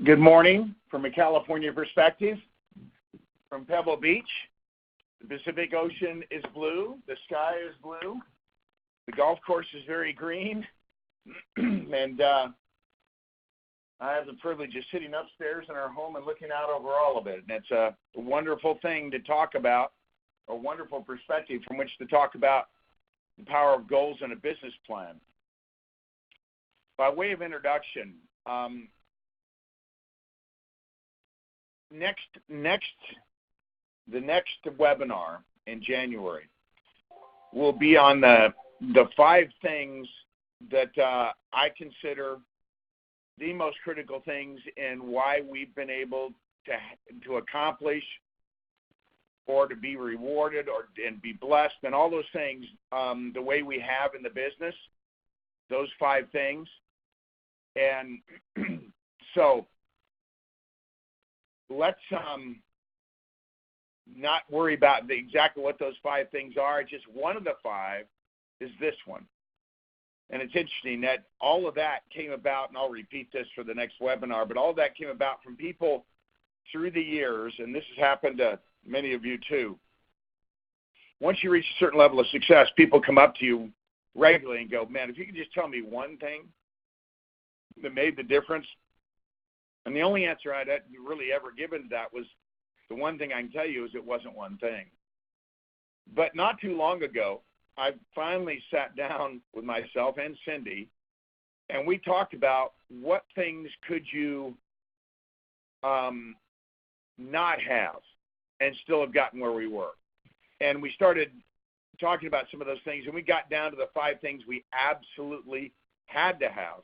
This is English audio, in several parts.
Good morning from a California perspective. From Pebble Beach, the Pacific Ocean is blue, the sky is blue, the golf course is very green, and I have the privilege of sitting upstairs in our home and looking out over all of it. And it's a wonderful thing to talk about, a wonderful perspective from which to talk about the power of goals and a business plan. By way of introduction, the next webinar in January will be on the 5 things that I consider the most critical things in why we've been able to accomplish or to be rewarded and be blessed and all those things the way we have in the business, those 5 things. And so let's not worry about exactly what those 5 things are. Just one of the 5 is this one. And it's interesting that all of that came about, and I'll repeat this for the next webinar, but all of that came about from people through the years, and this has happened to many of you too. Once you reach a certain level of success, people come up to you regularly and go, man, if you could just tell me one thing that made the difference. And the only answer I'd really ever given to that was, the one thing I can tell you is it wasn't one thing. But not too long ago, I finally sat down with myself and Cindy, and we talked about what things could you not have and still have gotten where we were. And we started talking about some of those things, and we got down to the 5 things we absolutely had to have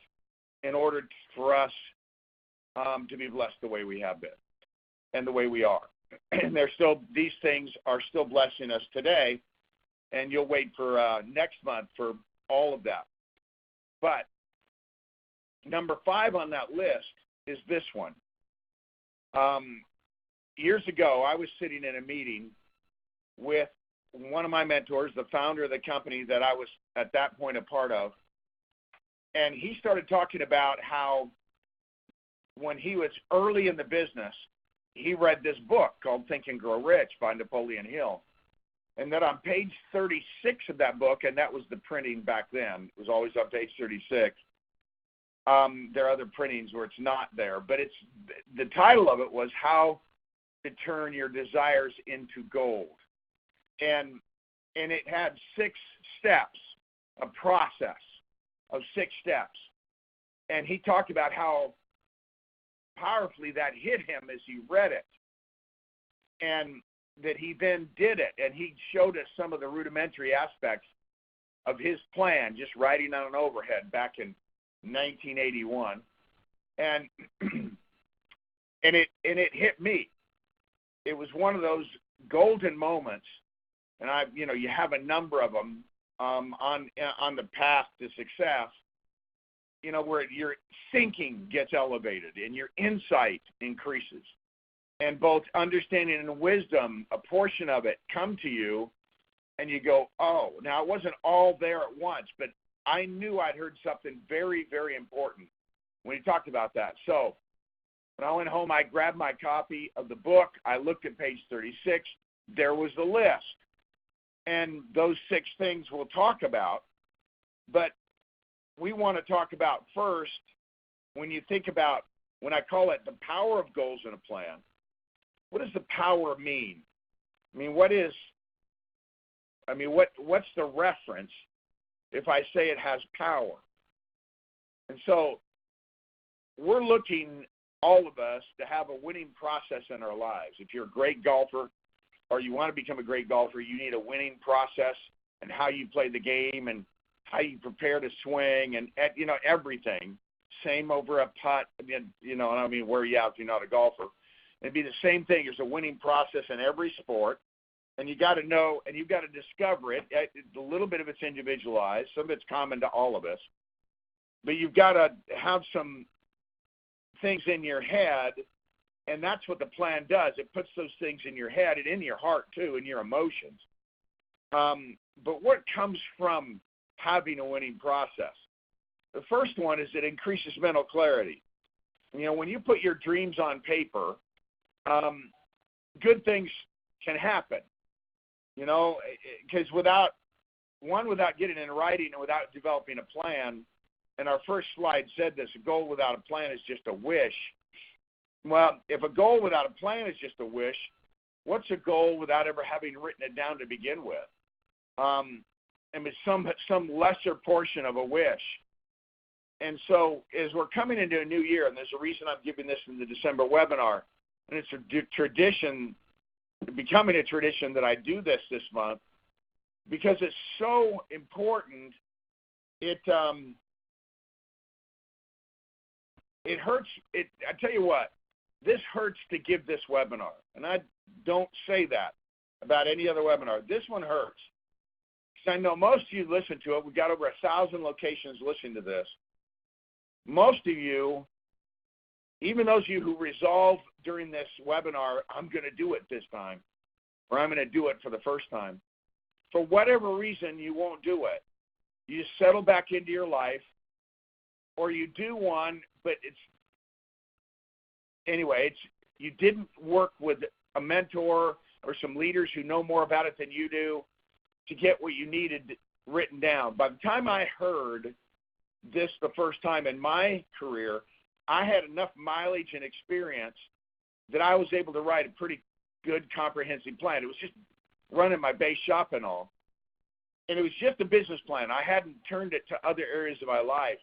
in order for us to be blessed the way we have been and the way we are. And these things are still blessing us today, and you'll wait for next month for all of that. But number 5 on that list is this one. Years ago, I was sitting in a meeting with one of my mentors, the founder of the company that I was at that point a part of, and he started talking about how when he was early in the business, he read this book called Think and Grow Rich by Napoleon Hill. And that on page 36 of that book, and that was the printing back then, it was always on page 36. There are other printings where it's not there, but the title of it was How to Turn Your Desires into Gold. And it had 6 steps, a process of 6 steps. And he talked about how powerfully that hit him as he read it, and that he then did it, and he showed us some of the rudimentary aspects of his plan, just writing on an overhead back in 1981, and it hit me. It was one of those golden moments, and you have a number of them on the path to success. Where your thinking gets elevated and your insight increases, and both understanding and wisdom, a portion of it, come to you, and you go, oh, now it wasn't all there at once, but I knew I'd heard something very, very important when he talked about that. So when I went home, I grabbed my copy of the book. I looked at page 36. There was the list. And those 6 things we'll talk about, but we want to talk about first, when you think about, when I call it the power of goals in a plan, what does the power mean? What's the reference if I say it has power? And so we're looking, all of us, to have a winning process in our lives. If you're a great golfer or you want to become a great golfer, you need a winning process and how you play the game and how you prepare to swing and, everything. Same over a putt, wear you out if you're not a golfer. It'd be the same thing. There's a winning process in every sport, and you got to know, and you've got to discover it. A little bit of it's individualized. Some of it's common to all of us. But you've got to have some things in your head, and that's what the plan does. It puts those things in your head and in your heart, too, and your emotions. But what comes from having a winning process? The first one is it increases mental clarity. when you put your dreams on paper, good things can happen, because without getting in writing and without developing a plan, and our first slide said this, a goal without a plan is just a wish. Well, if a goal without a plan is just a wish, what's a goal without ever having written it down to begin with? And it's some lesser portion of a wish. And so as we're coming into a new year, and there's a reason I'm giving this in the December webinar, and it's a tradition, becoming a tradition that I do this month, because it's so important. It hurts. I tell you what, this hurts to give this webinar, and I don't say that about any other webinar. This one hurts, because I know most of you listen to it. We've got over 1,000 locations listening to this. Most of you, even those of you who resolve during this webinar, I'm going to do it this time, or I'm going to do it for the first time, for whatever reason, you won't do it. You settle back into your life, or you do one, but you didn't work with a mentor or some leaders who know more about it than you do to get what you needed written down. By the time I heard this the first time in my career, I had enough mileage and experience that I was able to write a pretty good comprehensive plan. It was just running my base shop and all. And it was just a business plan. I hadn't turned it to other areas of my life.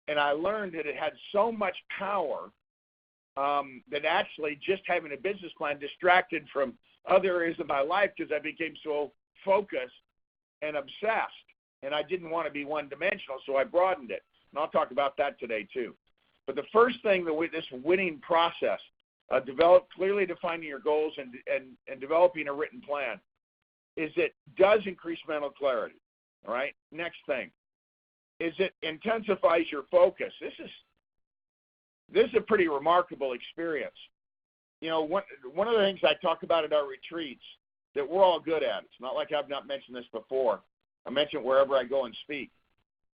And I learned that it had so much power that actually just having a business plan distracted from other areas of my life, because I became so focused and obsessed. And I didn't want to be one-dimensional, so I broadened it. And I'll talk about that today too. But the first thing, this winning process, clearly defining your goals and developing a written plan, is it does increase mental clarity. All right? Next thing is it intensifies your focus. This is a pretty remarkable experience. One of the things I talk about at our retreats that we're all good at, it's not like I've not mentioned this before. I mention it wherever I go and speak.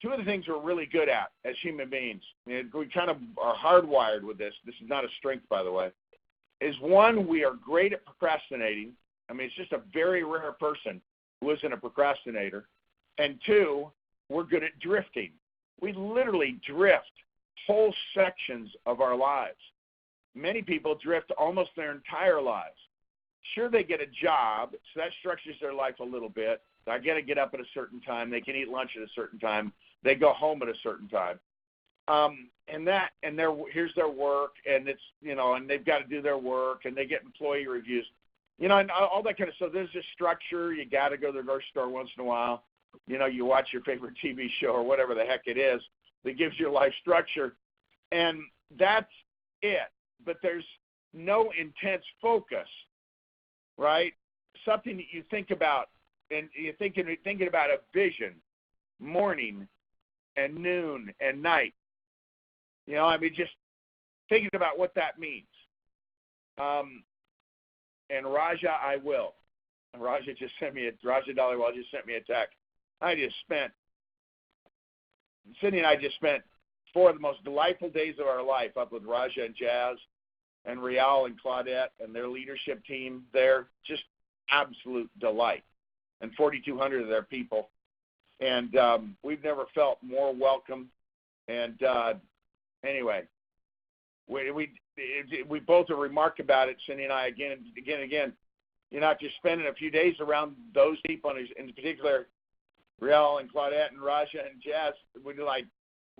Two of the things we're really good at as human beings, and we kind of are hardwired with this. This is not a strength, by the way, is one, we are great at procrastinating. I mean, it's just a very rare person who isn't a procrastinator. And two, we're good at drifting. We literally drift whole sections of our lives. Many people drift almost their entire lives. Sure, they get a job, so that structures their life a little bit. I got to get up at a certain time. They can eat lunch at a certain time. They go home at a certain time. Here's their work, and it's, and they've got to do their work, and they get employee reviews, and all that kind of stuff. There's a structure. You got to go to the grocery store once in a while. You watch your favorite TV show or whatever the heck it is that gives your life structure, and that's it. But there's no intense focus, right? Something that you think about. And you're thinking about a vision, morning and noon and night. Just thinking about what that means. And Raja, I will. Raja just sent me Raja Dhaliwal just sent me a text. Cindy and I just spent 4 of the most delightful days of our life up with Raja and Jazz and Rial and Claudette and their leadership team there. Just absolute delight. And 4,200 of their people. And we've never felt more welcome. And anyway, we both have remarked about it, Cindy and I, again. After spending a few days around those people, in particular, Riel and Claudette and Raja and Jazz,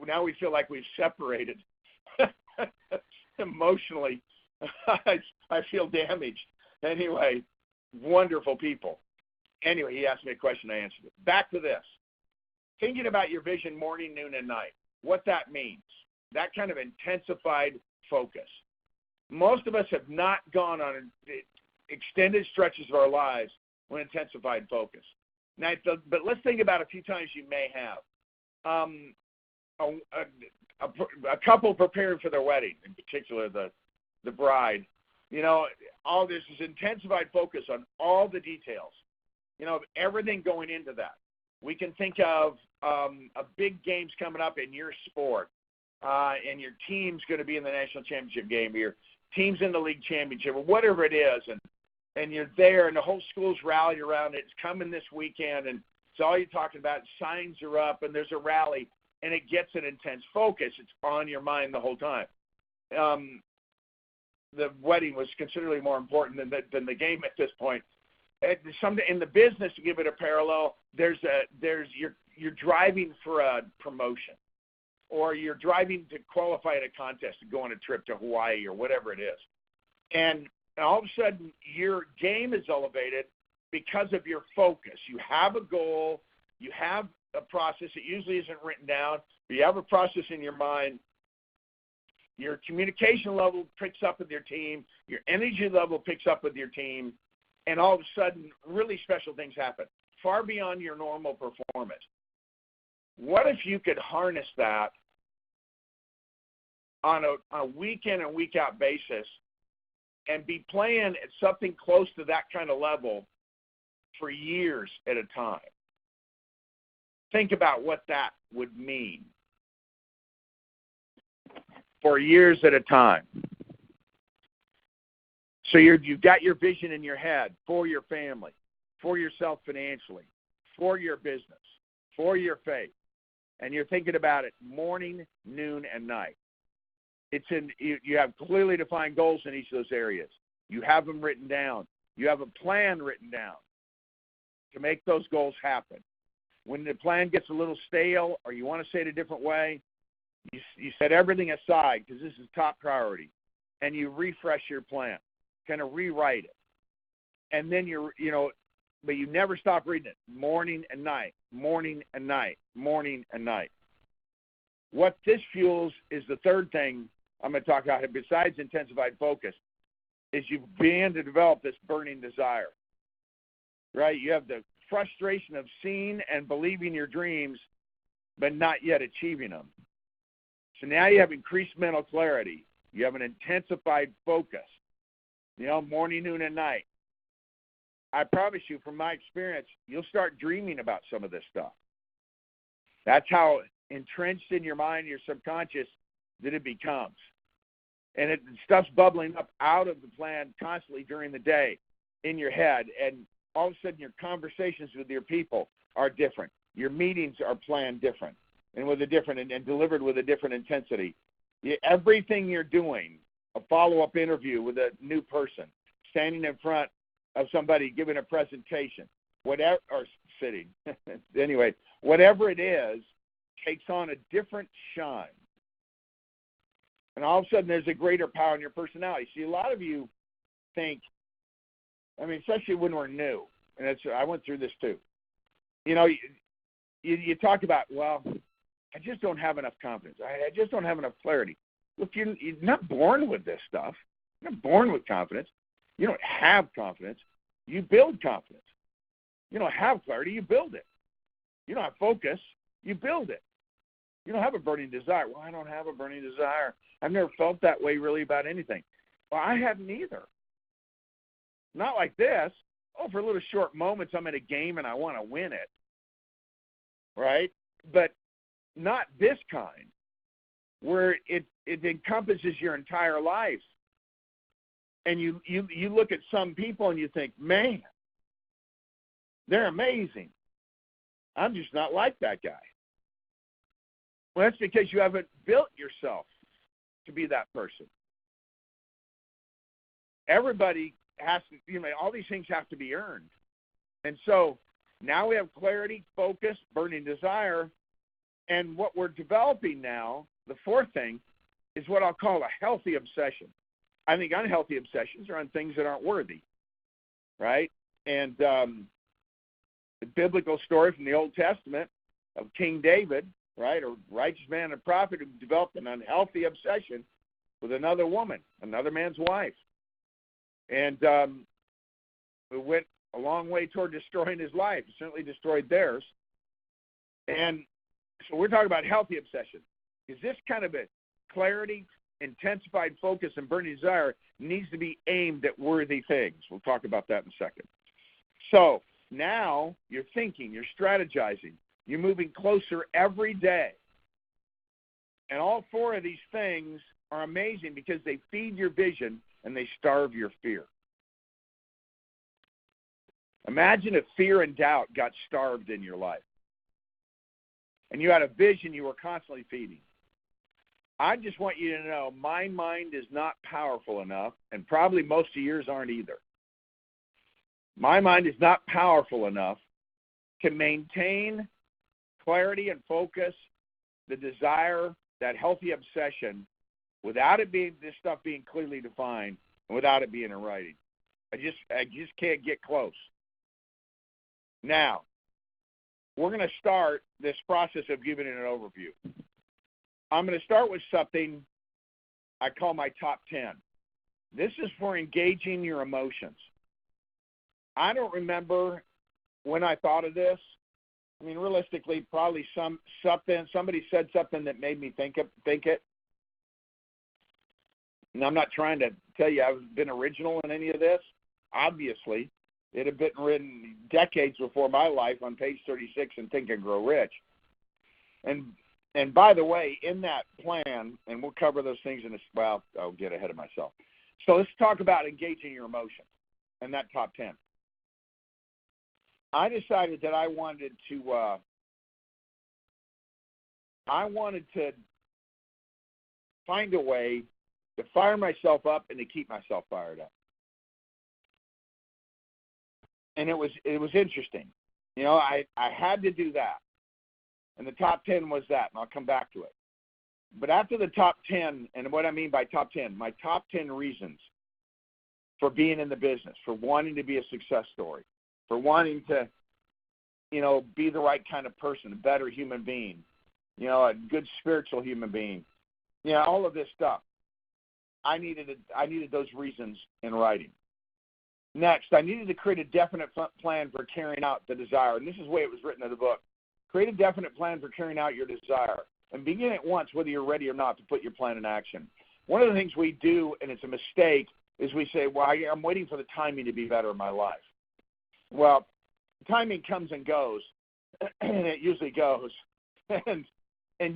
now we feel like we've separated. Emotionally, I feel damaged. Anyway, wonderful people. Anyway, he asked me a question, I answered it. Back to this. Thinking about your vision morning, noon, and night, what that means, that kind of intensified focus. Most of us have not gone on extended stretches of our lives with intensified focus. Now, but let's think about a few times you may have. A couple preparing for their wedding, in particular the bride. All this is intensified focus on all the details. Everything going into that. We can think of a big games coming up in your sport. and your team's going to be in the national championship game, or your team's in the league championship, or whatever it is, and you're there, and the whole school's rallied around it. It's coming this weekend, and it's all you're talking about. Signs are up, and there's a rally, and it gets an intense focus. It's on your mind the whole time. The wedding was considerably more important than the game at this point. In the business, to give it a parallel, you're driving for a promotion, or you're driving to qualify at a contest to go on a trip to Hawaii or whatever it is. And all of a sudden, your game is elevated because of your focus. You have a goal. You have a process. It usually isn't written down, but you have a process in your mind. Your communication level picks up with your team. Your energy level picks up with your team. And all of a sudden, really special things happen, far beyond your normal performance. What if you could harness that on a week-in and week-out basis and be playing at something close to that kind of level for years at a time? Think about what that would mean for years at a time. So you've got your vision in your head for your family, for yourself financially, for your business, for your faith, and you're thinking about it morning, noon, and night. You have clearly defined goals in each of those areas. You have them written down. You have a plan written down to make those goals happen. When the plan gets a little stale, or you want to say it a different way, you set everything aside because this is top priority, and you refresh your plan, kind of rewrite it. And then but you never stop reading it, morning and night, morning and night, morning and night. What this fuels is the third thing I'm going to talk about, besides intensified focus, is you begin to develop this burning desire, right? You have the frustration of seeing and believing your dreams, but not yet achieving them. So now you have increased mental clarity. You have an intensified focus, morning, noon, and night. I promise you, from my experience, you'll start dreaming about some of this stuff. That's how entrenched in your mind, your subconscious, that it becomes. And stuff's bubbling up out of the plan constantly during the day in your head. And all of a sudden, your conversations with your people are different. Your meetings are planned different and with a different and delivered with a different intensity. Everything you're doing, a follow-up interview with a new person, standing in front of somebody giving a presentation, whatever, or sitting. Anyway, whatever it is, takes on a different shine. And all of a sudden, there's a greater power in your personality. See, a lot of you think, especially when we're new, and I went through this too. You talk about, well, I just don't have enough confidence. I just don't have enough clarity. Look, you're not born with this stuff. You're not born with confidence. You don't have confidence. You build confidence. You don't have clarity. You build it. You don't have focus. You build it. You don't have a burning desire. Well, I don't have a burning desire. I've never felt that way really about anything. Well, I hadn't either. Not like this. Oh, for little short moments, I'm in a game and I want to win it. Right? But not this kind, where it encompasses your entire life. And you look at some people and you think, man, they're amazing. I'm just not like that guy. Well, that's because you haven't built yourself to be that person. Everybody has to, all these things have to be earned. And so now we have clarity, focus, burning desire. And what we're developing now, the fourth thing, is what I'll call a healthy obsession. I think unhealthy obsessions are on things that aren't worthy, right? And the biblical story from the Old Testament of King David, right, a righteous man and prophet who developed an unhealthy obsession with another woman, another man's wife. And it went a long way toward destroying his life. It certainly destroyed theirs. And so we're talking about healthy obsession. Is this kind of a clarity, intensified focus, and burning desire needs to be aimed at worthy things. We'll talk about that in a second. So now you're thinking, you're strategizing, you're moving closer every day And all four of these things are amazing because they feed your vision and they starve your fear. Imagine if fear and doubt got starved in your life and you had a vision you were constantly feeding. I just want you to know my mind is not powerful enough, and probably most of yours aren't either. My mind is not powerful enough to maintain clarity and focus, the desire, that healthy obsession, without it being this stuff being clearly defined and without it being in writing. I just can't get close. Now, we're going to start this process of giving it an overview. I'm going to start with something I call my top 10. This is for engaging your emotions. I don't remember when I thought of this. I mean, realistically, probably somebody said something that made me think it. And I'm not trying to tell you I've been original in any of this. Obviously, it had been written decades before my life on page 36 in Think and Grow Rich. And by the way, in that plan, and we'll cover those things in this, well, I'll get ahead of myself. So let's talk about engaging your emotions and that top 10. I decided that I wanted to find a way to fire myself up and to keep myself fired up. And it was interesting. You know, I had to do that. And the top 10 was that, and I'll come back to it. But after the top 10, and what I mean by top 10, my top 10 reasons for being in the business, for wanting to be a success story, for wanting to, you know, be the right kind of person, a better human being, you know, a good spiritual human being, you know, all of this stuff. I needed those reasons in writing. Next, I needed to create a definite plan for carrying out the desire. And this is the way it was written in the book. Create a definite plan for carrying out your desire. And begin at once, whether you're ready or not, to put your plan in action. One of the things we do, and it's a mistake, is we say, well, I'm waiting for the timing to be better in my life. Well, timing comes and goes, and it usually goes. And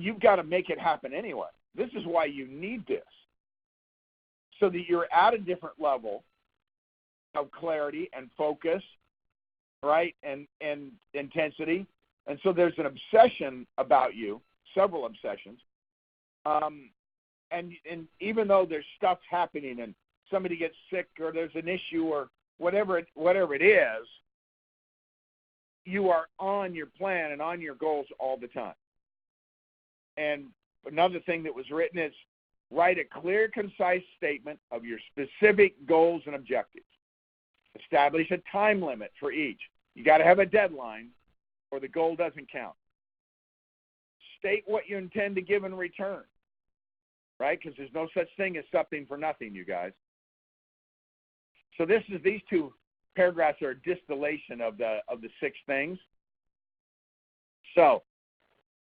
you've got to make it happen anyway. This is why you need this, so that you're at a different level of clarity and focus, right, and intensity. And so there's an obsession about you, several obsessions. And even though there's stuff happening and somebody gets sick or there's an issue or whatever it is, you are on your plan and on your goals all the time. And another thing that was written is write a clear, concise statement of your specific goals and objectives. Establish a time limit for each. You got to have a deadline or the goal doesn't count. State what you intend to give in return, right? Because there's no such thing as something for nothing, you guys. So these two paragraphs are a distillation of the 6 things. So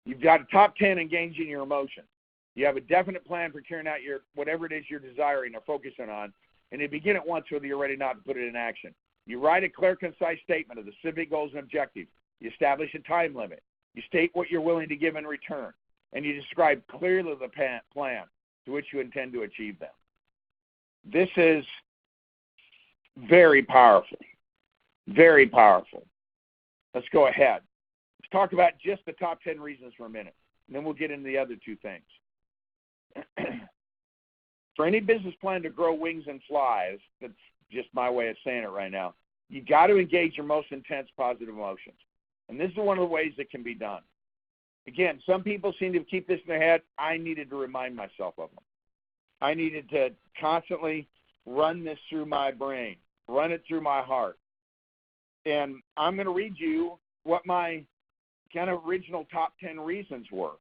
you've got a top 10 engaging your emotions. You have a definite plan for carrying out your whatever it is you're desiring or focusing on, and you begin at once whether you're ready or not to put it in action. You write a clear, concise statement of the specific goals and objectives. You establish a time limit. You state what you're willing to give in return, and you describe clearly the plan to which you intend to achieve them. This is very powerful, very powerful. Let's go ahead. Let's talk about just the top 10 reasons for a minute, and then we'll get into the other 2 things. For any business plan to grow wings and flies, that's just my way of saying it right now, you got to engage your most intense positive emotions. And this is one of the ways that can be done. Again, some people seem to keep this in their head. I needed to remind myself of them. I needed to constantly run this through my brain, run it through my heart. And I'm going to read you what my kind of original top 10 reasons were.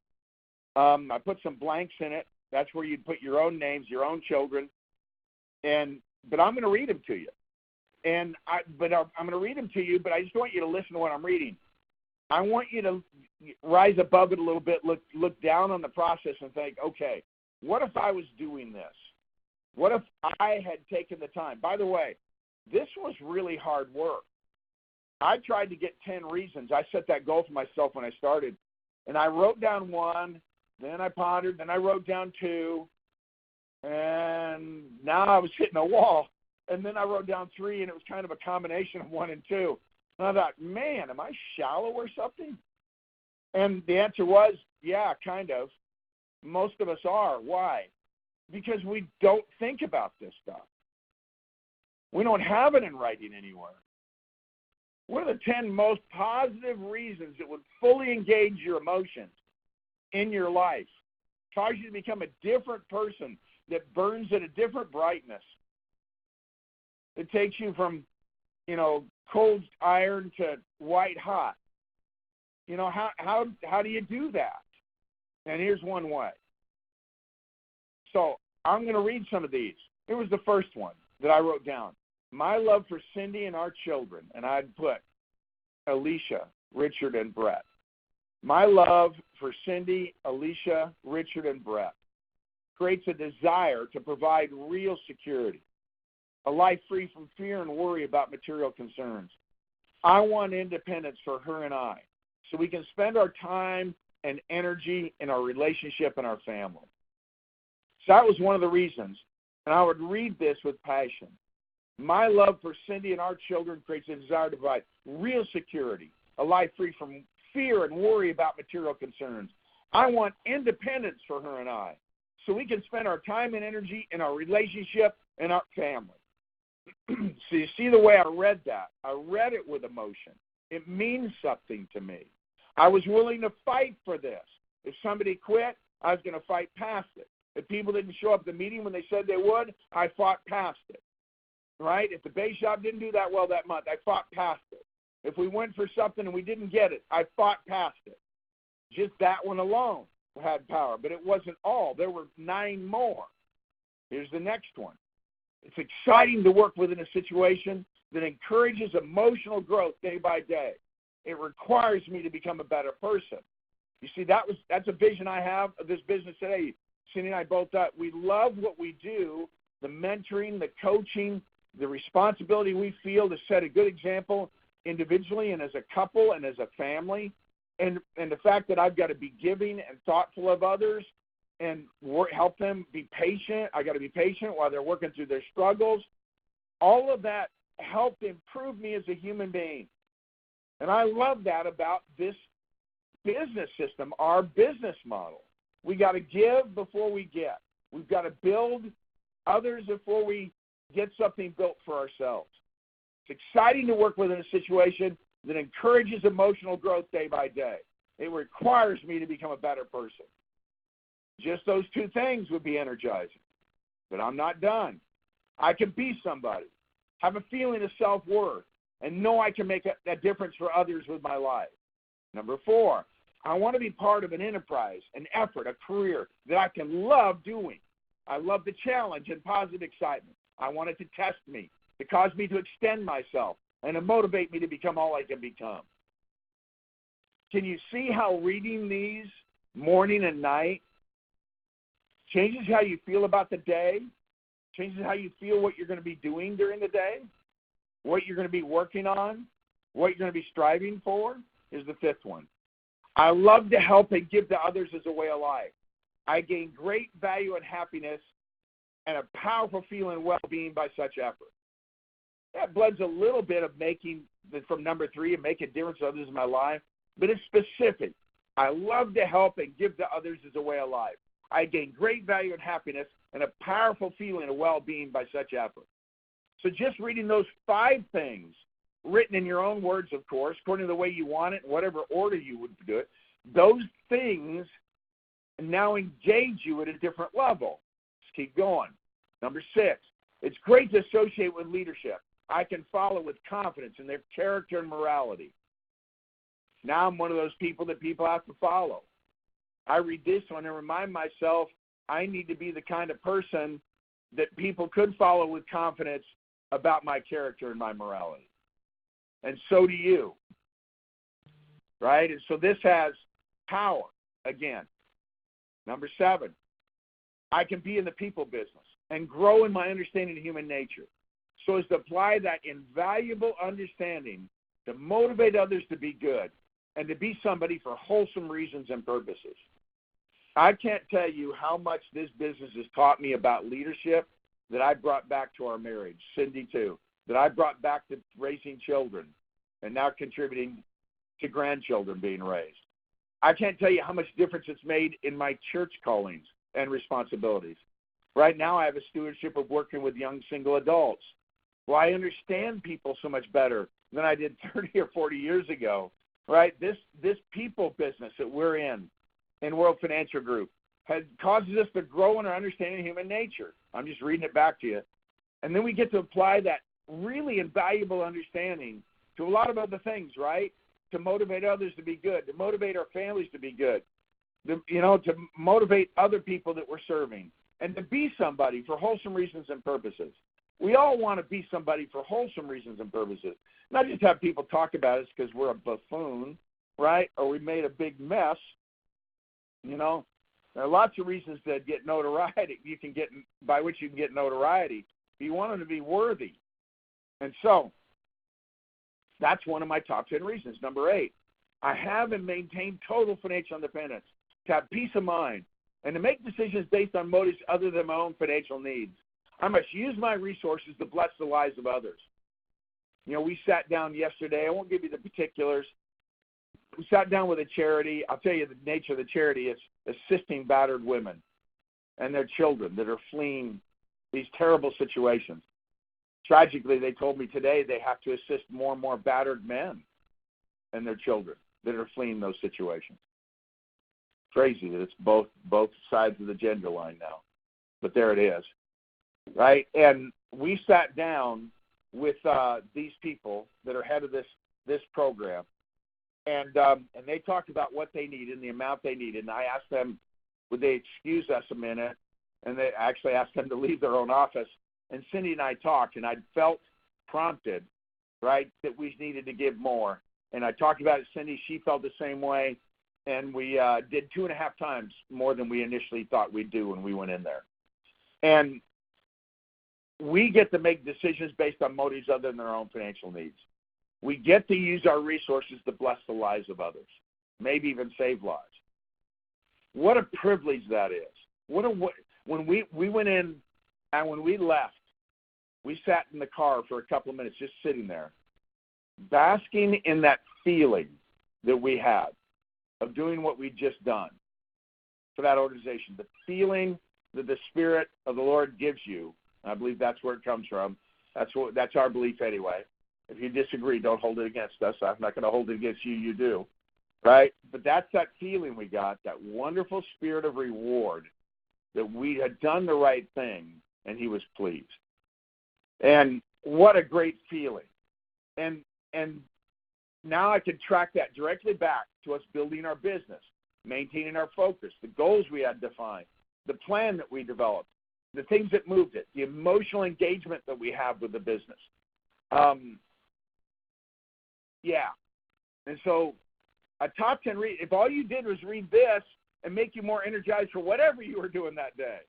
I put some blanks in it. That's where you'd put your own names, your own children. But I'm going to read them to you. I'm going to read them to you, but I just want you to listen to what I'm reading. I want you to rise above it a little bit, look down on the process and think, okay, what if I was doing this? What if I had taken the time? By the way, this was really hard work. I tried to get 10 reasons. I set that goal for myself when I started, and I wrote down one, Then I pondered. Then I wrote down 2. And now I was hitting a wall. And then I wrote down 3, and it was kind of a combination of 1 and 2. And I thought, man, am I shallow or something? And the answer was, yeah, kind of. Most of us are. Why? Because we don't think about this stuff. We don't have it in writing anywhere. What are the 10 most positive reasons that would fully engage your emotions in your life, cause you to become a different person that burns at a different brightness? It takes you from, cold iron to white hot. How do you do that? And here's one way. So I'm going to read some of these. Here was the first one that I wrote down. My love for Cindy and our children, and I'd put Alicia, Richard, and Brett. My love for Cindy, Alicia, Richard, and Brett creates a desire to provide real security, a life free from fear and worry about material concerns. I want independence for her and I, so we can spend our time and energy in our relationship and our family. So that was one of the reasons, and I would read this with passion. My love for Cindy and our children creates a desire to provide real security, a life free from fear and worry about material concerns. I want independence for her and I, so we can spend our time and energy in our relationship and our family. So you see the way I read that? I read it with emotion. It means something to me. I was willing to fight for this. If somebody quit, I was going to fight past it. If people didn't show up at the meeting when they said they would, I fought past it. Right? If the base shop didn't do that well that month, I fought past it. If we went for something and we didn't get it, I fought past it. Just that one alone had power, but it wasn't all. There were 9 more. Here's the next one. It's exciting to work within a situation that encourages emotional growth day by day. It requires me to become a better person. You see, that's a vision I have of this business today. Cindy and I both thought we love what we do, the mentoring, the coaching, the responsibility we feel to set a good example individually and as a couple and as a family, and the fact that I've got to be giving and thoughtful of others and help them be patient. I got to be patient while they're working through their struggles. All of that helped improve me as a human being. And I love that about this business system, our business model. We got to give before we get. We've got to build others before we get something built for ourselves. It's exciting to work within a situation that encourages emotional growth day by day. It requires me to become a better person. Just those 2 things would be energizing. But I'm not done. I can be somebody, have a feeling of self-worth, and know I can make a difference for others with my life. Number 4, I want to be part of an enterprise, an effort, a career that I can love doing. I love the challenge and positive excitement. I want it to test me, to cause me to extend myself, and to motivate me to become all I can become. Can you see how reading these morning and night changes how you feel about the day, changes how you feel what you're going to be doing during the day, what you're going to be working on, what you're going to be striving for? Is the 5th one. I love to help and give to others as a way of life. I gain great value and happiness and a powerful feeling of well-being by such effort. That blends a little bit of making from number 3 and make a difference to others in my life, but it's specific. I love to help and give to others as a way of life. I gain great value and happiness and a powerful feeling of well-being by such effort. So just reading those 5 things, written in your own words, of course, according to the way you want it, in whatever order you would do it, those things now engage you at a different level. Let's keep going. Number 6, it's great to associate with leadership. I can follow with confidence in their character and morality. Now I'm one of those people that people have to follow. I read this one and remind myself I need to be the kind of person that people could follow with confidence about my character and my morality. And so do you. Right? And so this has power again. Number 7, I can be in the people business and grow in my understanding of human nature so as to apply that invaluable understanding to motivate others to be good and to be somebody for wholesome reasons and purposes. I can't tell you how much this business has taught me about leadership that I brought back to our marriage, Cindy too, that I brought back to raising children and now contributing to grandchildren being raised. I can't tell you how much difference it's made in my church callings and responsibilities. Right now I have a stewardship of working with young single adults. Well, I understand people so much better than I did 30 or 40 years ago, right? This people business that we're in World Financial Group, causes us to grow in our understanding of human nature. I'm just reading it back to you. And then we get to apply that really invaluable understanding to a lot of other things, right? To motivate others to be good, to motivate our families to be good, to motivate other people that we're serving, and to be somebody for wholesome reasons and purposes. We all want to be somebody for wholesome reasons and purposes, not just have people talk about us because we're a buffoon, right? Or we made a big mess. There are lots of reasons to get notoriety. By which you can get notoriety. But you want them to be worthy, and so that's one of my top 10 reasons. Number 8, I have and maintain total financial independence, to have peace of mind, and to make decisions based on motives other than my own financial needs. I must use my resources to bless the lives of others. We sat down yesterday. I won't give you the particulars. We sat down with a charity. I'll tell you the nature of the charity. It's assisting battered women and their children that are fleeing these terrible situations. Tragically, they told me today they have to assist more and more battered men and their children that are fleeing those situations. Crazy that it's both sides of the gender line now, but there it is, right? And we sat down with these people that are head of this program, and they talked about what they needed and the amount they needed. And I asked them, would they excuse us a minute? And they actually asked them to leave their own office. And Cindy and I talked, and I felt prompted, right, that we needed to give more. And I talked about it to Cindy. She felt the same way. And we did 2.5 times more than we initially thought we'd do when we went in there. And we get to make decisions based on motives other than our own financial needs. We get to use our resources to bless the lives of others, maybe even save lives. What a privilege that is. When we went in and when we left, we sat in the car for a couple of minutes just sitting there, basking in that feeling that we had of doing what we'd just done for that organization, the feeling that the Spirit of the Lord gives you. I believe that's where it comes from. That's our belief anyway. If you disagree, don't hold it against us. I'm not going to hold it against you. You do, right? But that's that feeling we got, that wonderful spirit of reward that we had done the right thing, and He was pleased. And what a great feeling. And now I can track that directly back to us building our business, maintaining our focus, the goals we had defined, the plan that we developed, the things that moved it, the emotional engagement that we have with the business. And so a top 10 read, if all you did was read this and make you more energized for whatever you were doing that day,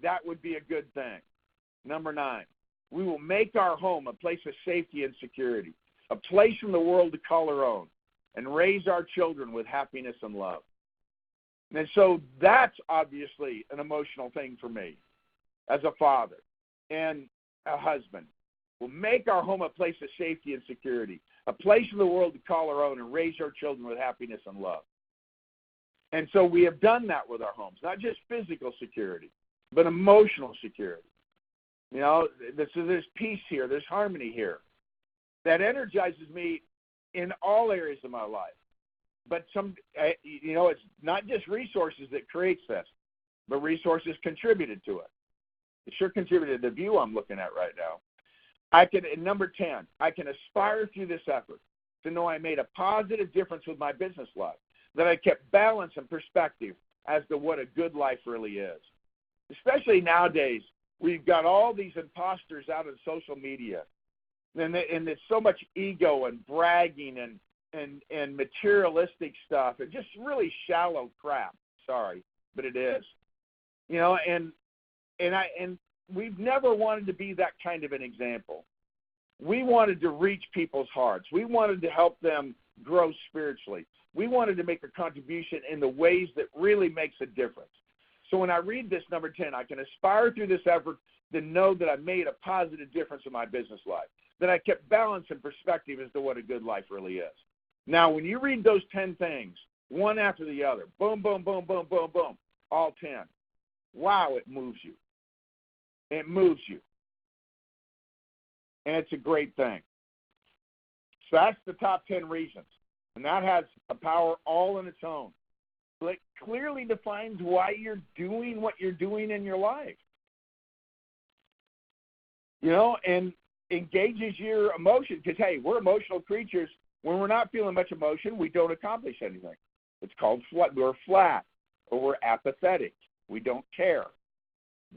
that would be a good thing. Number 9, we will make our home a place of safety and security, a place in the world to call our own, and raise our children with happiness and love. And so that's obviously an emotional thing for me as a father and a husband. We'll make our home a place of safety and security, a place in the world to call our own, and raise our children with happiness and love. And so we have done that with our homes, not just physical security, but emotional security. There's peace here, there's harmony here. That energizes me in all areas of my life. But it's not just resources that creates this, but resources contributed to it. It sure contributed to the view I'm looking at right now. Number 10, I can aspire through this effort to know I made a positive difference with my business life, that I kept balance and perspective as to what a good life really is. Especially nowadays, we've got all these imposters out on social media, and there's so much ego and bragging and materialistic stuff, and just really shallow crap. Sorry, but it is. And we've never wanted to be that kind of an example. We wanted to reach people's hearts. We wanted to help them grow spiritually. We wanted to make a contribution in the ways that really makes a difference. So when I read this number 10, I can aspire through this effort to know that I made a positive difference in my business life, that I kept balance and perspective as to what a good life really is. Now, when you read those 10 things, one after the other, boom, boom, boom, boom, boom, boom, all 10, wow, it moves you. It moves you. And it's a great thing. So that's the top 10 reasons. And that has a power all on its own. It clearly defines why you're doing what you're doing in your life. You know, and engages your emotion. Because, hey, we're emotional creatures. When we're not feeling much emotion, we don't accomplish anything. It's called flat. We're flat, or we're apathetic. We don't care.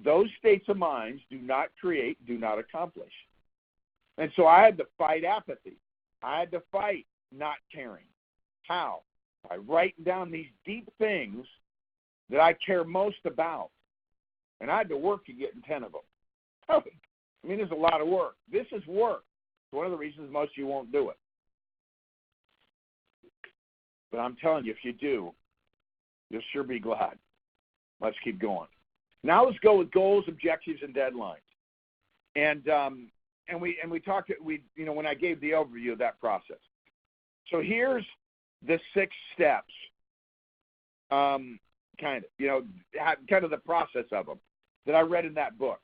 Those states of mind do not create, do not accomplish. And so I had to fight apathy. I had to fight not caring. How? By writing down these deep things that I care most about. And I had to work to get 10 of them. I mean, there's a lot of work. This is work. It's one of the reasons most of you won't do it. But I'm telling you, if you do, you'll sure be glad. Let's keep going. Now let's go with goals, objectives, and deadlines. And we talked. When I gave the overview of that process. So here's the 6 steps. Kind of the process of them that I read in that book.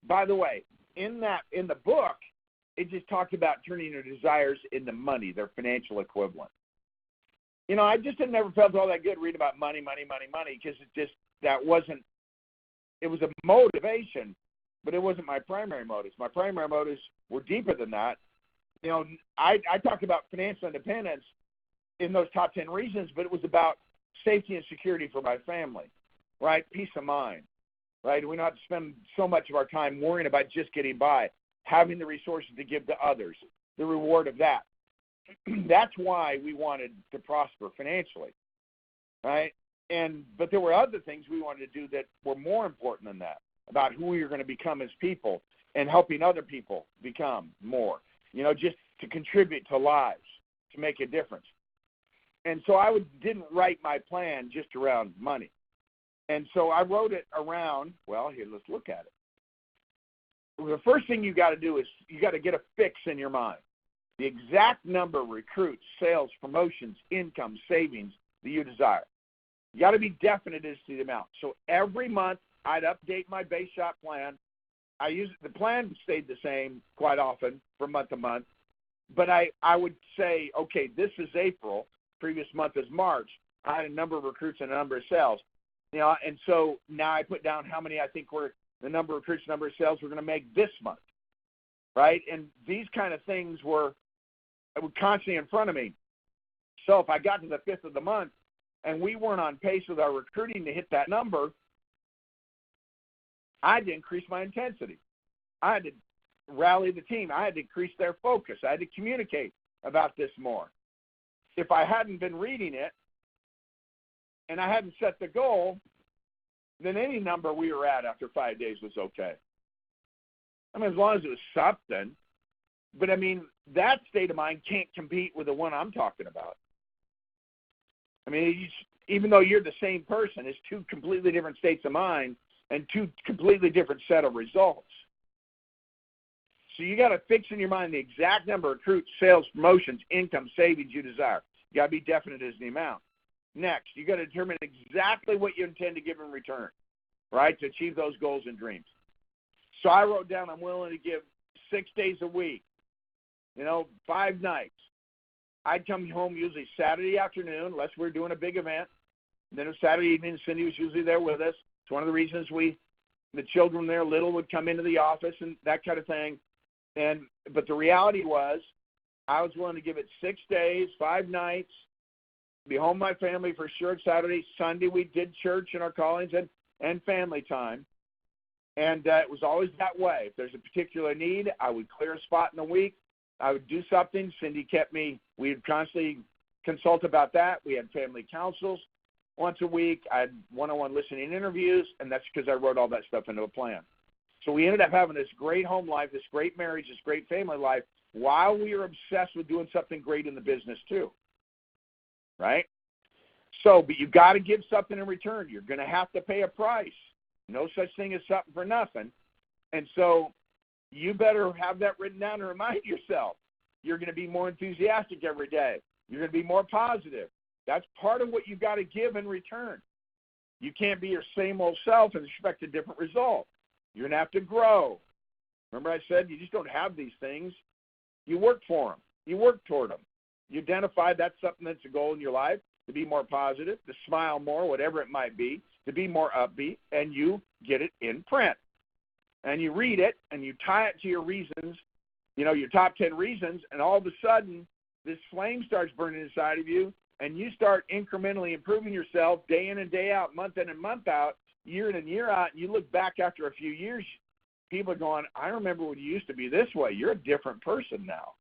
By the way, in the book, it just talked about turning your desires into money, their financial equivalent. You know, I just had never felt all that good reading about money, because it was a motivation, but it wasn't my primary motives. My primary motives were deeper than that. You know, I talked about financial independence in those top 10 reasons, but it was about safety and security for my family, right? Peace of mind, right? We don't have to spend so much of our time worrying about just getting by, having the resources to give to others, the reward of that. That's why we wanted to prosper financially, right? But there were other things we wanted to do that were more important than that, about who we were going to become as people and helping other people become more, just to contribute to lives, to make a difference. And so I didn't write my plan just around money. And so I wrote it around, here, let's look at it. The first thing you got to do is you got to get a fix in your mind. The exact number of recruits, sales, promotions, income, savings that you desire. You got to be definite as to the amount. So every month I'd update my base shop plan. The plan stayed the same quite often from month to month, but I would say, okay, this is April, previous month is March. I had a number of recruits and a number of sales, and so now I put down how many I think were the number of recruits, number of sales we're going to make this month, right? And these kind of things were constantly in front of me. So if I got to the 5th of the month and we weren't on pace with our recruiting to hit that number, I had to increase my intensity. I had to rally the team. I had to increase their focus. I had to communicate about this more. If I hadn't been reading it and I hadn't set the goal, then any number we were at after 5 days was okay. I mean, as long as it was something. But, I mean, that state of mind can't compete with the one I'm talking about. I mean, even though you're the same person, it's 2 completely different states of mind and 2 completely different set of results. So you got to fix in your mind the exact number of recruits, sales, promotions, income, savings you desire. You got to be definite as the amount. Next, you got to determine exactly what you intend to give in return, right, to achieve those goals and dreams. So I wrote down I'm willing to give 6 days a week, 5 nights. I'd come home usually Saturday afternoon, unless we're doing a big event. And then Saturday evening, Cindy was usually there with us. It's one of the reasons the children there, little, would come into the office and that kind of thing. But the reality was I was willing to give it 6 days, 5 nights, be home with my family for sure Saturday. Sunday we did church and our callings and family time. And it was always that way. If there's a particular need, I would clear a spot in the week. I would do something. Cindy kept me. We would constantly consult about that. We had family councils once a week. I had one-on-one listening interviews, and that's because I wrote all that stuff into a plan. So we ended up having this great home life, this great marriage, this great family life, while we were obsessed with doing something great in the business too. right? So, but you got to give something in return. You're going to have to pay a price. No such thing as something for nothing. And so you better have that written down and remind yourself. You're going to be more enthusiastic every day. You're going to be more positive. That's part of what you've got to give in return. You can't be your same old self and expect a different result. You're going to have to grow. Remember I said you just don't have these things. You work for them. You work toward them. You identify that's something that's a goal in your life, to be more positive, to smile more, whatever it might be, to be more upbeat, and you get it in print. And you read it, and you tie it to your reasons, your top 10 reasons, and all of a sudden, this flame starts burning inside of you, and you start incrementally improving yourself day in and day out, month in and month out, year in and year out, and you look back after a few years, people are going, I remember when you used to be this way. You're a different person now.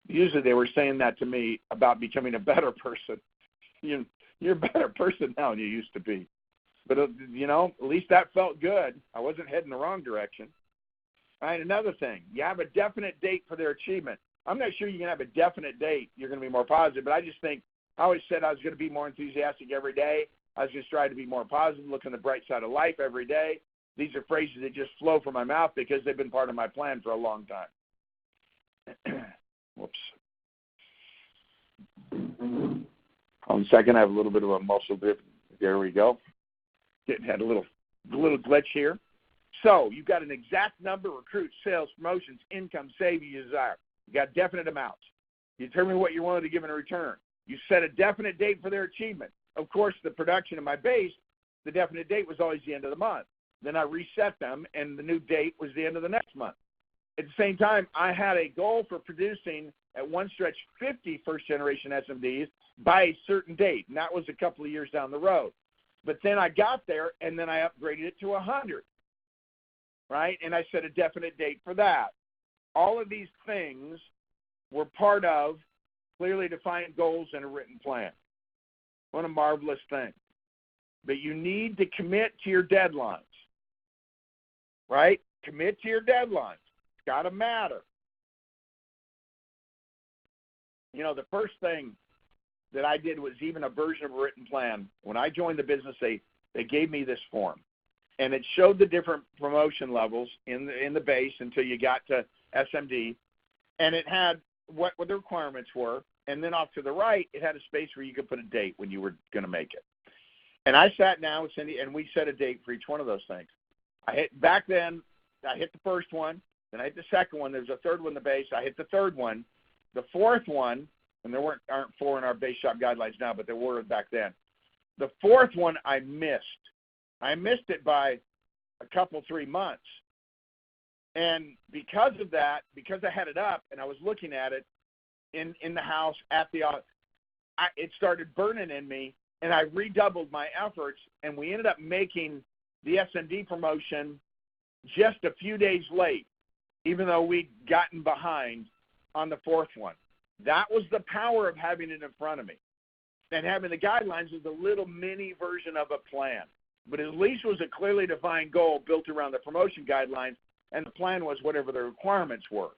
Usually they were saying that to me about becoming a better person. You're a better person now than you used to be. But, at least that felt good. I wasn't heading the wrong direction. All right, another thing, you have a definite date for their achievement. I'm not sure you can have a definite date. You're going to be more positive, but I just think I always said I was going to be more enthusiastic every day. I was just trying to be more positive, look on the bright side of life every day. These are phrases that just flow from my mouth because they've been part of my plan for a long time. Whoops. Hold on a second. I have a little bit of a muscle dip. There we go. Had a little glitch here. So you've got an exact number, recruits, sales, promotions, income, savings you desire. You got definite amounts. You determine what you're willing to give in return. You set a definite date for their achievement. Of course, the production of my base, the definite date was always the end of the month. Then I reset them, and the new date was the end of the next month. At the same time, I had a goal for producing, at one stretch, 50 first-generation SMDs by a certain date, and that was a couple of years down the road. But then I got there, and then I upgraded it to 100, right? And I set a definite date for that. All of these things were part of clearly defined goals and a written plan. What a marvelous thing. But you need to commit to your deadlines, right? Commit to your deadlines. It's got to matter. The first thing that I did was even a version of a written plan. When I joined the business, they gave me this form, and it showed the different promotion levels in the base until you got to SMD, and it had what the requirements were, and then off to the right, it had a space where you could put a date when you were going to make it. And I sat down with Cindy, and we set a date for each one of those things. Back then, I hit the first one, then I hit the second one. There's a third one in the base. I hit the third one. The fourth one, and there aren't four in our base shop guidelines now, but there were back then. The fourth one I missed. I missed it by a couple, 3 months. And because of that, because I had it up and I was looking at it in the house at the office, it started burning in me, and I redoubled my efforts, and we ended up making the SMD promotion just a few days late, even though we'd gotten behind on the fourth one. That was the power of having it in front of me. And having the guidelines is a little mini version of a plan. But at least it was a clearly defined goal built around the promotion guidelines, and the plan was whatever the requirements were.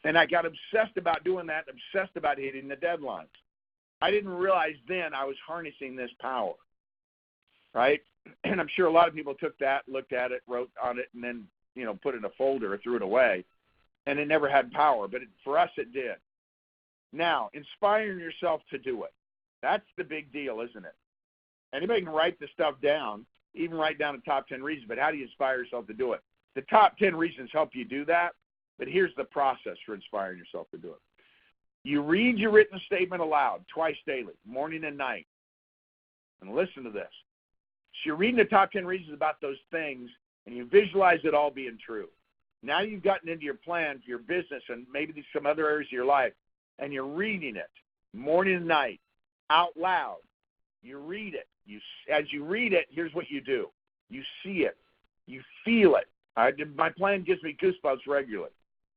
And I got obsessed about doing that, obsessed about hitting the deadlines. I didn't realize then I was harnessing this power, right? And I'm sure a lot of people took that, looked at it, wrote on it, and then, put it in a folder or threw it away. And it never had power, but for us it did. Now, inspiring yourself to do it. That's the big deal, isn't it? Anybody can write the stuff down, even write down the top 10 reasons, but how do you inspire yourself to do it? The top 10 reasons help you do that, but here's the process for inspiring yourself to do it. You read your written statement aloud twice daily, morning and night. And listen to this. So you're reading the top 10 reasons about those things, and you visualize it all being true. Now you've gotten into your plan for your business and maybe some other areas of your life, and you're reading it morning and night out loud. You read it. As you read it, here's what you do. You see it. You feel it. My plan gives me goosebumps regularly.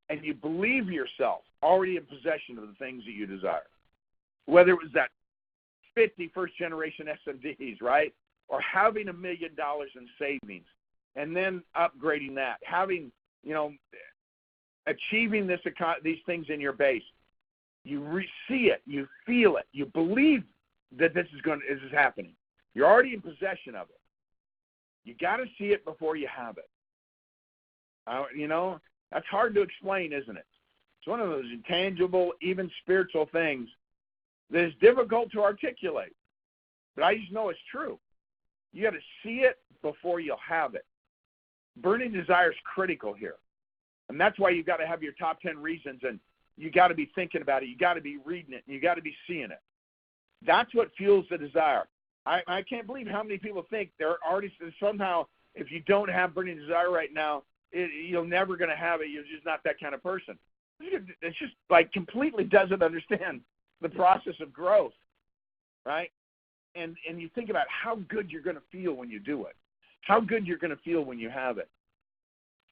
And you believe yourself already in possession of the things that you desire. Whether it was that 50 first-generation SMDs, right? Or having $1 million in savings and then upgrading that. Having, achieving these things in your base. You see it. You feel it. You believe that this is happening. You're already in possession of it. You got to see it before you have it. That's hard to explain, isn't it? It's one of those intangible, even spiritual things that is difficult to articulate. But I just know it's true. You got to see it before you'll have it. Burning desire is critical here. And that's why you've got to have your top 10 reasons, and you got to be thinking about it. You got to be reading it, and you got to be seeing it. That's what fuels the desire. I can't believe how many people think they're artists, and somehow if you don't have burning desire right now, you're never going to have it. You're just not that kind of person. It's just like completely doesn't understand the process of growth, right? And you think about how good you're going to feel when you do it, how good you're going to feel when you have it.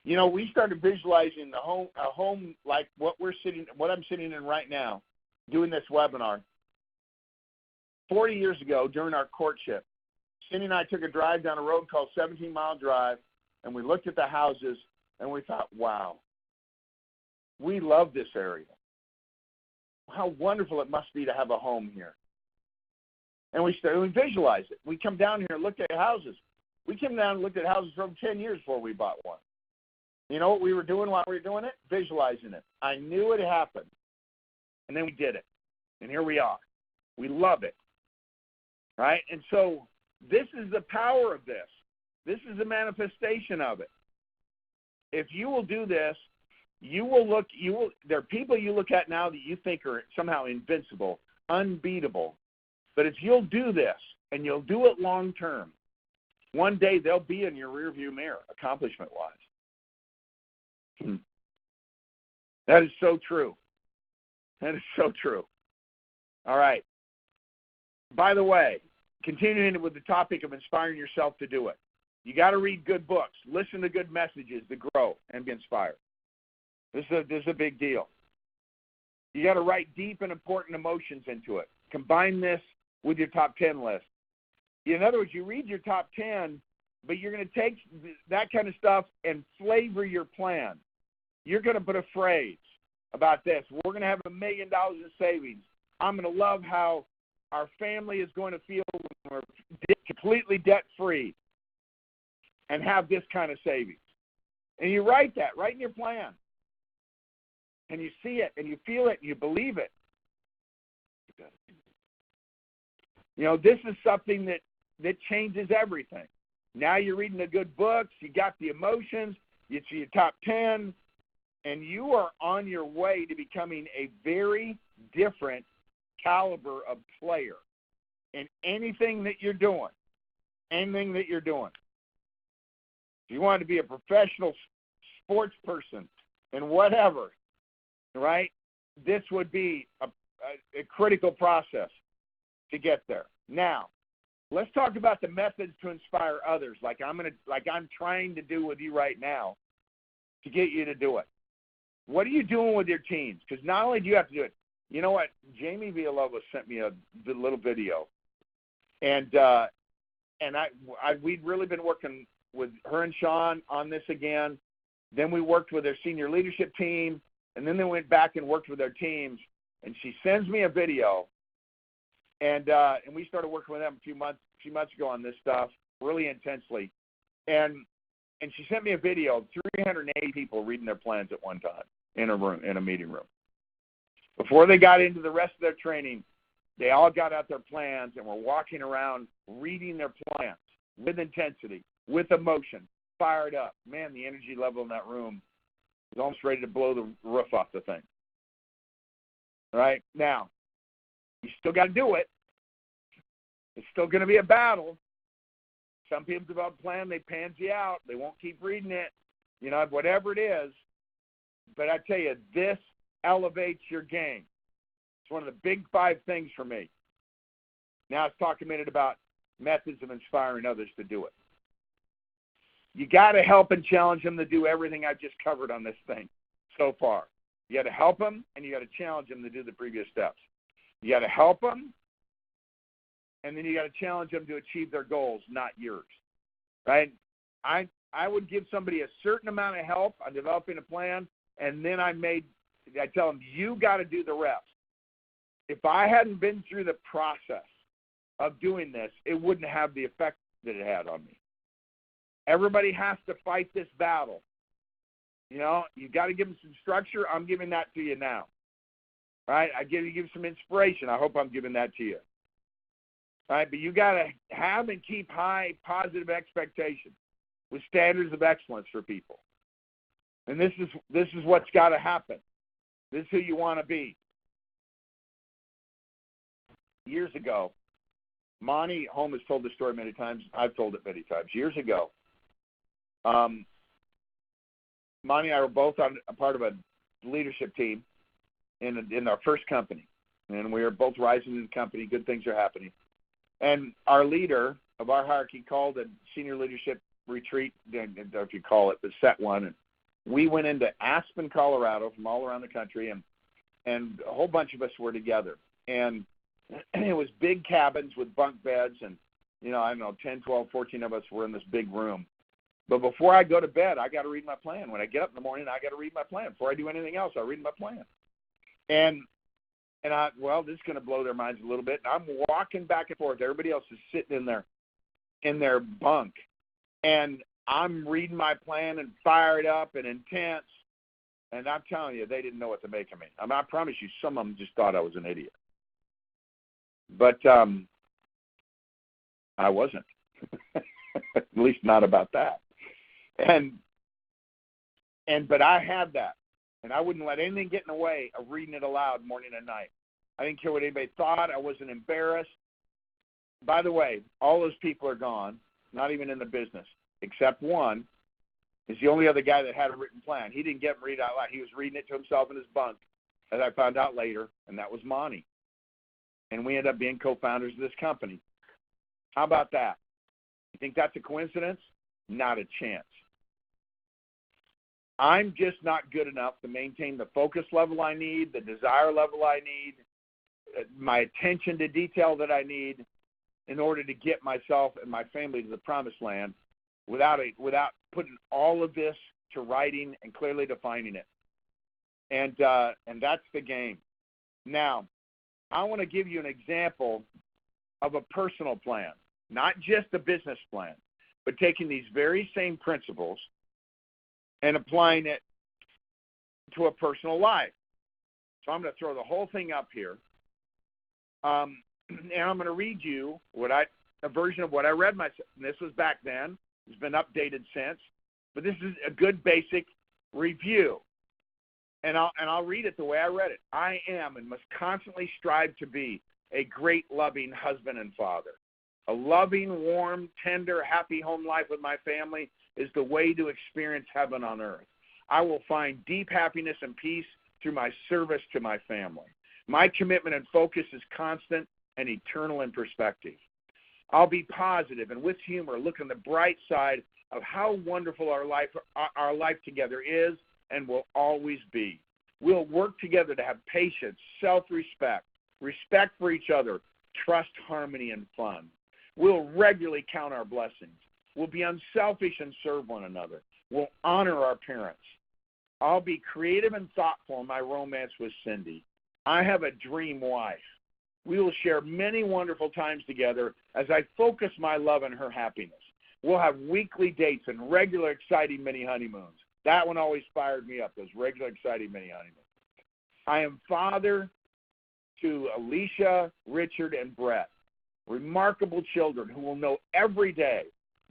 We started visualizing a home like what I'm sitting in right now, doing this webinar. 40 years ago, during our courtship, Cindy and I took a drive down a road called 17 Mile Drive, and we looked at the houses, and we thought, wow, we love this area. How wonderful it must be to have a home here. And we visualized it. We come down here and looked at houses. We came down and looked at houses for over 10 years before we bought one. You know what we were doing while we were doing it? Visualizing it. I knew it happened. And then we did it. And here we are. We love it. Right? And so this is the power of this. This is the manifestation of it. If you will do this, there are people you look at now that you think are somehow invincible, unbeatable. But if you'll do this, and you'll do it long term, one day they'll be in your rearview mirror, accomplishment-wise. That is so true. That is so true. All right. By the way, continuing with the topic of inspiring yourself to do it, you got to read good books, listen to good messages to grow and be inspired. This is a big deal. You got to write deep and important emotions into it. Combine this with your top 10 list. In other words, you read your top 10, but you're going to take that kind of stuff and flavor your plan. You're going to put a phrase about this. We're going to have $1 million in savings. I'm going to love how our family is going to feel when we're completely debt-free and have this kind of savings. And you write that right in your plan. And you see it, and you feel it, and you believe it. This is something that changes everything. Now you're reading the good books, you got the emotions, you see your top 10, and you are on your way to becoming a very different caliber of player in anything that you're doing. Anything that you're doing. If you want to be a professional sports person and whatever, right, this would be a critical process to get there. Now, let's talk about the methods to inspire others, like I'm trying to do with you right now to get you to do it. What are you doing with your teams? Because not only do you have to do it, you know what? Jamie Villalobos sent me a little video, and we'd really been working with her and Sean on this again. Then we worked with their senior leadership team, and then they went back and worked with their teams. And she sends me a video, and we started working with them a few months ago on this stuff really intensely. And she sent me a video of 380 people reading their plans at one time in a meeting room. Before they got into the rest of their training, they all got out their plans and were walking around reading their plans with intensity, with emotion, fired up. Man, the energy level in that room was almost ready to blow the roof off the thing. All right? Now, you still got to do it. It's still going to be a battle. Some people develop a plan, they pansy out. They won't keep reading it, whatever it is. But I tell you, this elevates your game. It's one of the big 5 things for me. Now let's talk a minute about methods of inspiring others to do it. You got to help and challenge them to do everything I just covered on this thing so far. You got to help them, and you got to challenge them to do the previous steps. You got to help them, and then you got to challenge them to achieve their goals, not yours, right? I would give somebody a certain amount of help on developing a plan, and then I tell them, you got to do the rest. if I hadn't been through the process of doing this, it wouldn't have the effect that it had on me. Everybody has to fight this battle. You know, you got to give them some structure. I'm giving that to you now. All right, I give some inspiration. I hope I'm giving that to you. All right, but you got to have and keep high positive expectations with standards of excellence for people. And this is what's got to happen. This is who you want to be. Years ago, Monty Holm has told the story many times. I've told it many times. Years ago, Monty and I were both on a part of a leadership team in our first company, and we were both rising in the company. Good things are happening, and our leader of our hierarchy called a senior leadership retreat. I don't know if you call it, but set one. And we went into Aspen, Colorado, from all around the country, and a whole bunch of us were together, and it was big cabins with bunk beds, and, you know, I don't know, 10, 12, 14 of us were in this big room. But before I go to bed, I got to read my plan. When I get up in the morning, I got to read my plan. Before I do anything else, I read my plan. And this is going to blow their minds a little bit. I'm walking back and forth. Everybody else is sitting in their bunk, and I'm reading my plan and fired up and intense. And I'm telling you, they didn't know what to make of me. I mean, I promise you, some of them just thought I was an idiot. But I wasn't, at least not about that. But I had that, and I wouldn't let anything get in the way of reading it aloud morning and night. I didn't care what anybody thought. I wasn't embarrassed. By the way, all those people are gone, not even in the business, except one is the only other guy that had a written plan. He didn't get them read it out loud. He was reading it to himself in his bunk, as I found out later, and that was Monty. And we ended up being co-founders of this company. How about that? You think that's a coincidence? Not a chance. I'm just not good enough to maintain the focus level I need, the desire level I need, my attention to detail that I need in order to get myself and my family to the promised land without putting all of this to writing and clearly defining it. And that's the game. Now, I want to give you an example of a personal plan, not just a business plan, but taking these very same principles and applying it to a personal life. So I'm going to throw the whole thing up here, and I'm going to read you a version of what I read myself. And this was back then. It's been updated since, but this is a good basic review. And I'll read it the way I read it. I am and must constantly strive to be a great, loving husband and father. A loving, warm, tender, happy home life with my family is the way to experience heaven on earth. I will find deep happiness and peace through my service to my family. My commitment and focus is constant and eternal in perspective. I'll be positive and with humor look on the bright side of how wonderful our life together is and will always be. We'll work together to have patience, self-respect, respect for each other, trust, harmony, and fun. We'll regularly count our blessings. We'll be unselfish and serve one another. We'll honor our parents. I'll be creative and thoughtful in my romance with Cindy. I have a dream wife. We will share many wonderful times together as I focus my love on her happiness. We'll have weekly dates and regular, exciting mini honeymoons. That one always fired me up, those regular, exciting mini honeymoons. I am father to Alicia, Richard, and Brett, remarkable children who will know every day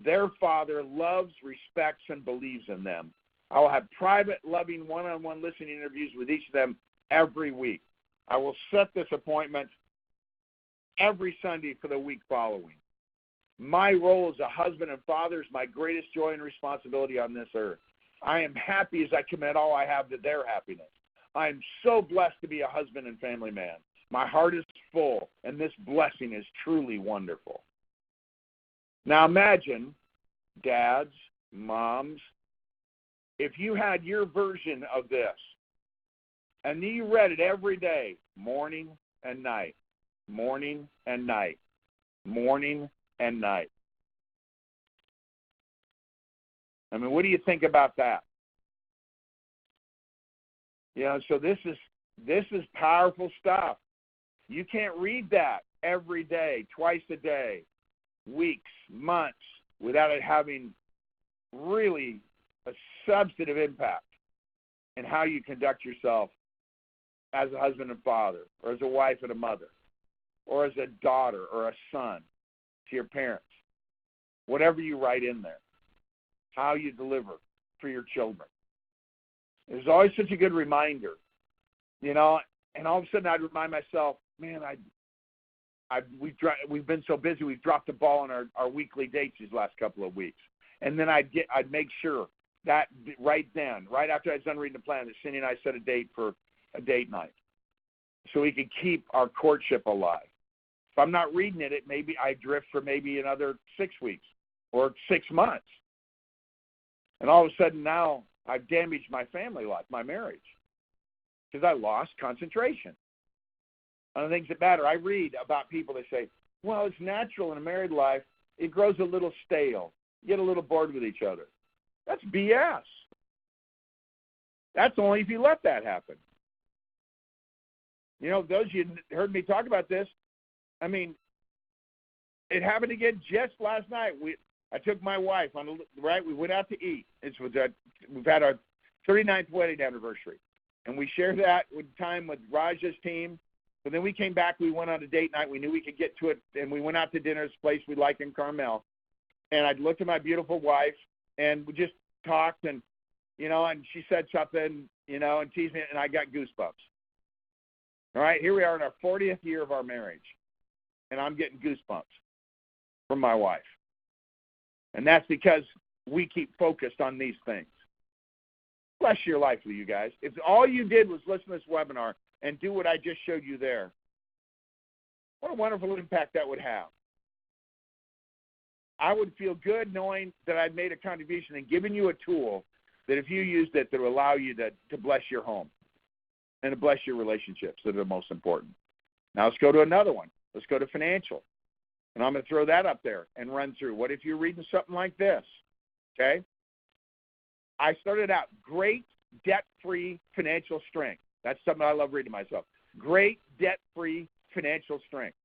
their father loves, respects, and believes in them. I will have private, loving, one-on-one listening interviews with each of them every week. I will set this appointment every Sunday for the week following. My role as a husband and father is my greatest joy and responsibility on this earth. I am happy as I commit all I have to their happiness. I am so blessed to be a husband and family man. My heart is full, and this blessing is truly wonderful. Now imagine, dads, moms, if you had your version of this, and you read it every day, morning and night, morning and night, morning and night. I mean, what do you think about that? You know, so this is powerful stuff. You can't read that every day, twice a day, weeks, months, without it having really a substantive impact in how you conduct yourself as a husband and father, or as a wife and a mother, or as a daughter or a son to your parents. Whatever you write in there, how you deliver for your children. There's always such a good reminder, and all of a sudden I'd remind myself, man, we've been so busy, we've dropped the ball on our weekly dates these last couple of weeks. And then I'd make sure that right after I was done reading the plan, that Cindy and I set a date for a date night so we could keep our courtship alive. If I'm not reading it, maybe I drift for maybe another 6 weeks or 6 months. And all of a sudden now I've damaged my family life, my marriage, because I lost concentration on the things that matter. I read about people that say, well, it's natural in a married life. It grows a little stale. You get a little bored with each other. That's BS. That's only if you let that happen. Those of you heard me talk about this, I mean, it happened again just last night. I took my wife we went out to eat. We've had our 39th wedding anniversary, and we shared that with time with Raja's team. But then we came back. We went on a date night. We knew we could get to it, and we went out to dinner at this place we like in Carmel. And I looked at my beautiful wife, and we just talked, and and she said something, and teased me, and I got goosebumps. All right, here we are in our 40th year of our marriage, and I'm getting goosebumps from my wife. And that's because we keep focused on these things. Bless your life with you guys. If all you did was listen to this webinar and do what I just showed you there, what a wonderful impact that would have. I would feel good knowing that I'd made a contribution and given you a tool that if you used it, that would allow you to bless your home and to bless your relationships that are the most important. Now let's go to another one. Let's go to financial. And I'm going to throw that up there and run through. What if you're reading something like this? Okay? I started out, great debt-free financial strength. That's something I love reading myself. Great debt-free financial strength.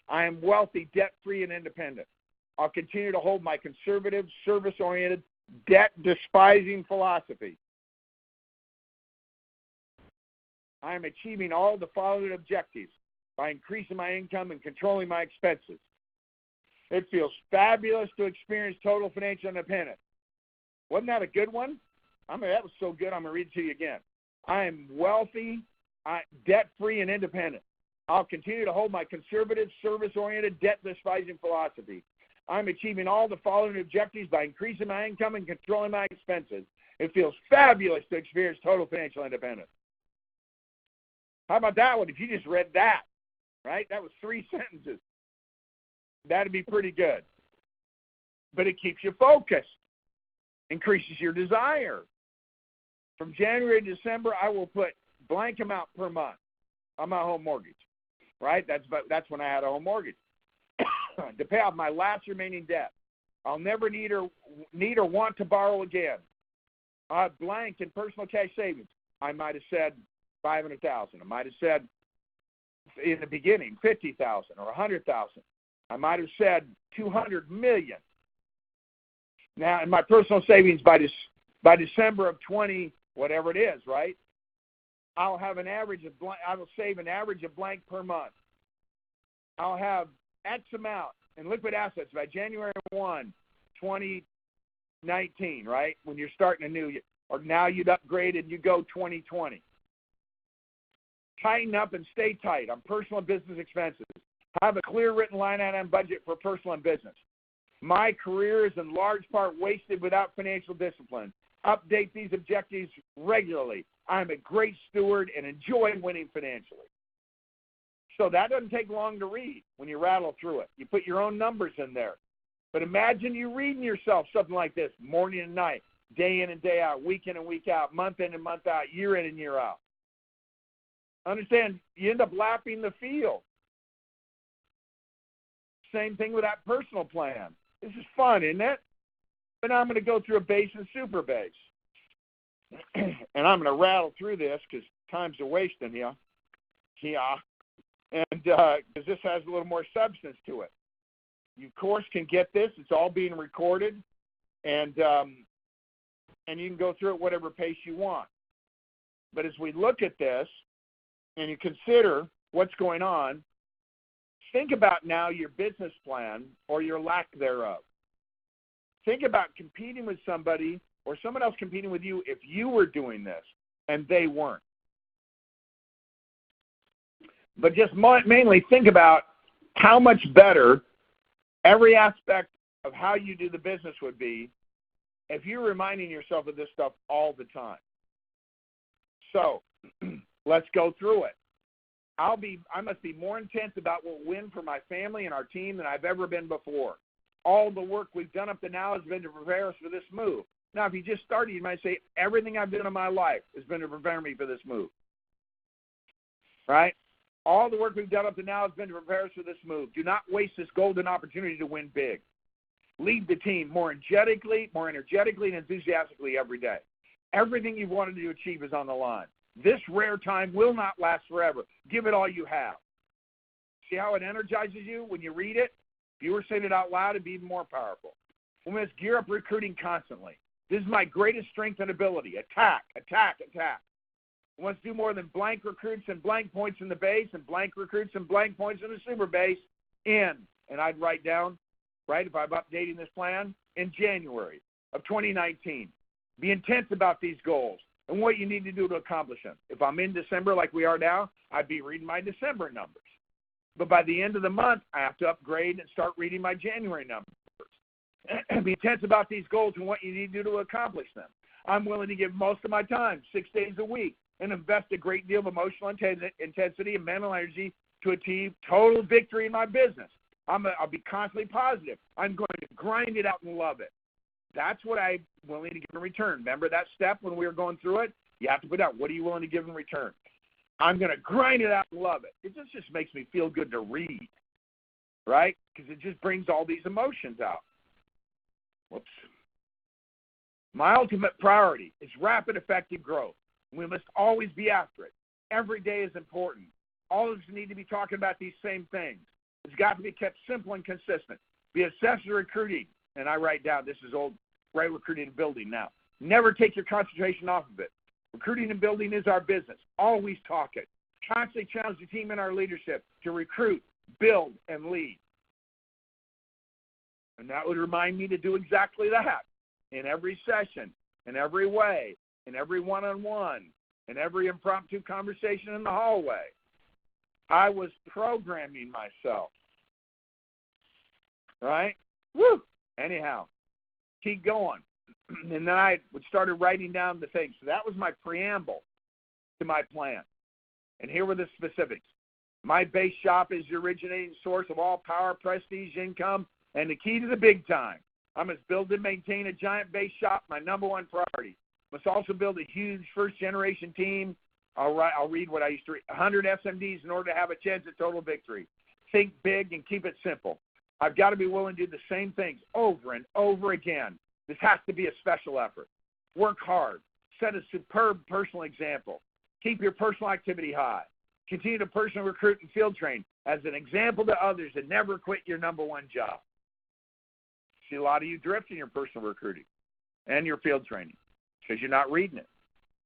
I am wealthy, debt-free, and independent. I'll continue to hold my conservative, service-oriented, debt-despising philosophy. I am achieving all the following objectives by increasing my income and controlling my expenses. It feels fabulous to experience total financial independence. Wasn't that a good one? That was so good, I'm going to read it to you again. I am wealthy, debt-free, and independent. I'll continue to hold my conservative, service-oriented, debt-despising philosophy. I'm achieving all the following objectives by increasing my income and controlling my expenses. It feels fabulous to experience total financial independence. How about that one? If you just read that, right? That was 3 sentences. That'd be pretty good. But it keeps you focused, increases your desire. From January to December, I will put blank amount per month on my home mortgage, right? That's when I had a home mortgage. To pay off my last remaining debt. I'll never need or want to borrow again. I have blank in personal cash savings. I might have said $500,000. I might have said in the beginning $50,000 or $100,000. I might have said $200 million. Now, in my personal savings by December of 20, whatever it is, right? I'll have an average of blank. I will save an average of blank per month. I'll have X amount in liquid assets by January 1, 2019, right? When you're starting a new year, or now you'd upgrade and you go 2020. Tighten up and stay tight on personal and business expenses. Have a clear written line item budget for personal and business. My career is in large part wasted without financial discipline. Update these objectives regularly. I'm a great steward and enjoy winning financially. So that doesn't take long to read when you rattle through it. You put your own numbers in there. But imagine you reading yourself something like this, morning and night, day in and day out, week in and week out, month in and month out, year in and year out. Understand, you end up lapping the field. Same thing with that personal plan. This is fun, isn't it? But now I'm going to go through a base and super base. And I'm going to rattle through this because time's a wasting here. Yeah. and because this has a little more substance to it. You, of course, can get this. It's all being recorded, and you can go through it whatever pace you want. But as we look at this and you consider what's going on, think about now your business plan or your lack thereof. Think about competing with somebody or someone else competing with you if you were doing this and they weren't. But just mainly think about how much better every aspect of how you do the business would be if you're reminding yourself of this stuff all the time. So let's go through it. I must be more intense about what will win for my family and our team than I've ever been before. All the work we've done up to now has been to prepare us for this move. Now, if you just started, you might say, everything I've done in my life has been to prepare me for this move. Right? All the work we've done up to now has been to prepare us for this move. Do not waste this golden opportunity to win big. Lead the team more energetically and enthusiastically every day. Everything you've wanted to achieve is on the line. This rare time will not last forever. Give it all you have. See how it energizes you when you read it? If you were saying it out loud, it'd be even more powerful. We must gear up recruiting constantly. This is my greatest strength and ability. Attack, attack, attack. We must do more than blank recruits and blank points in the base and blank recruits and blank points in the super base and I'd write down, right, if I'm updating this plan, in January of 2019. Be intense about these goals and what you need to do to accomplish them. If I'm in December like we are now, I'd be reading my December numbers. But by the end of the month, I have to upgrade and start reading my January numbers. Be intense about these goals and what you need to do to accomplish them. I'm willing to give most of my time, 6 days a week, and invest a great deal of emotional intensity and mental energy to achieve total victory in my business. I'll be constantly positive. I'm going to grind it out and love it. That's what I'm willing to give in return. Remember that step when we were going through it? You have to put out, what are you willing to give in return? I'm going to grind it out and love it. It just makes me feel good to read, right? Because it just brings all these emotions out. Whoops. My ultimate priority is rapid, effective growth. We must always be after it. Every day is important. All of us need to be talking about these same things. It's got to be kept simple and consistent. Be obsessed with recruiting. And I write down, this is old, right, recruiting and building now. Never take your concentration off of it. Recruiting and building is our business. Always talk it. Constantly challenge the team and our leadership to recruit, build, and lead. And that would remind me to do exactly that in every session, in every way, in every one-on-one, in every impromptu conversation in the hallway. I was programming myself. Right? Woo! Anyhow, keep going. And then I started writing down the things. So that was my preamble to my plan. And here were the specifics. My base shop is the originating source of all power, prestige, income, and the key to the big time. I must build and maintain a giant base shop, my number one priority. Must also build a huge first-generation team. I'll read what I used to read. 100 SMDs in order to have a chance at total victory. Think big and keep it simple. I've got to be willing to do the same things over and over again. This has to be a special effort. Work hard. Set a superb personal example. Keep your personal activity high. Continue to personally recruit and field train as an example to others and never quit your number one job. See, a lot of you drift in your personal recruiting and your field training because you're not reading it,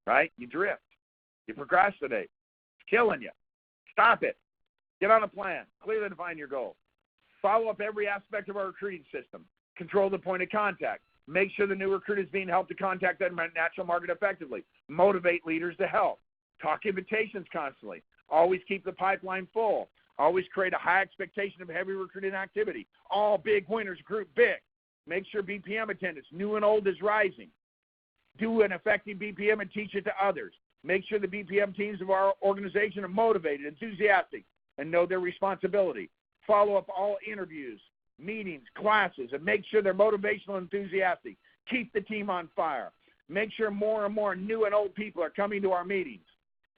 right? You drift. You procrastinate. It's killing you. Stop it. Get on a plan. Clearly define your goals. Follow up every aspect of our recruiting system. Control the point of contact. Make sure the new recruit is being helped to contact that natural market effectively. Motivate leaders to help. Talk invitations constantly. Always keep the pipeline full. Always create a high expectation of heavy recruiting activity. All big winners recruit big. Make sure BPM attendance, new and old, is rising. Do an effective BPM and teach it to others. Make sure the BPM teams of our organization are motivated, enthusiastic, and know their responsibility. Follow up all interviews, meetings, classes, and make sure they're motivational and enthusiastic. Keep the team on fire. Make sure more and more new and old people are coming to our meetings.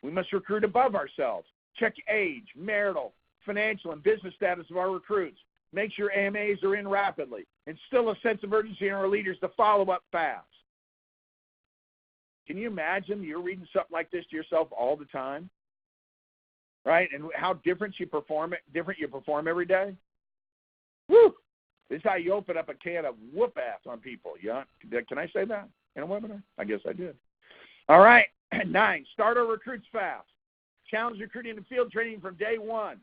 We must recruit above ourselves. Check age, marital, financial, and business status of our recruits. Make sure AMAs are in rapidly. Instill a sense of urgency in our leaders to follow up fast. Can you imagine you're reading something like this to yourself all the time? right? And how different you perform every day. Woo! This is how you open up a can of whoop ass on people. Yeah, can I say that in a webinar? I guess I did. All right. 9, start our recruits fast. Challenge recruiting and field training from day one.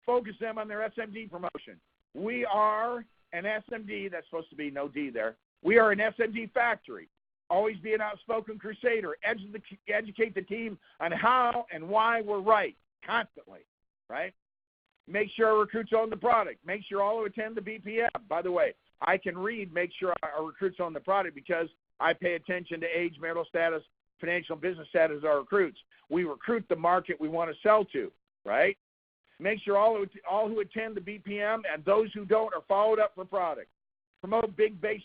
Focus them on their SMD promotion. We are an SMD, that's supposed to be no D there. We are an SMD factory. Always be an outspoken crusader. Educate the team on how and why we're right, constantly, right? Make sure our recruits own the product. Make sure all who attend the BPM. By the way, I can read make sure our recruits own the product because I pay attention to age, marital status, financial and business status of our recruits. We recruit the market we want to sell to, right? Make sure all who attend the BPM and those who don't are followed up for product. Promote base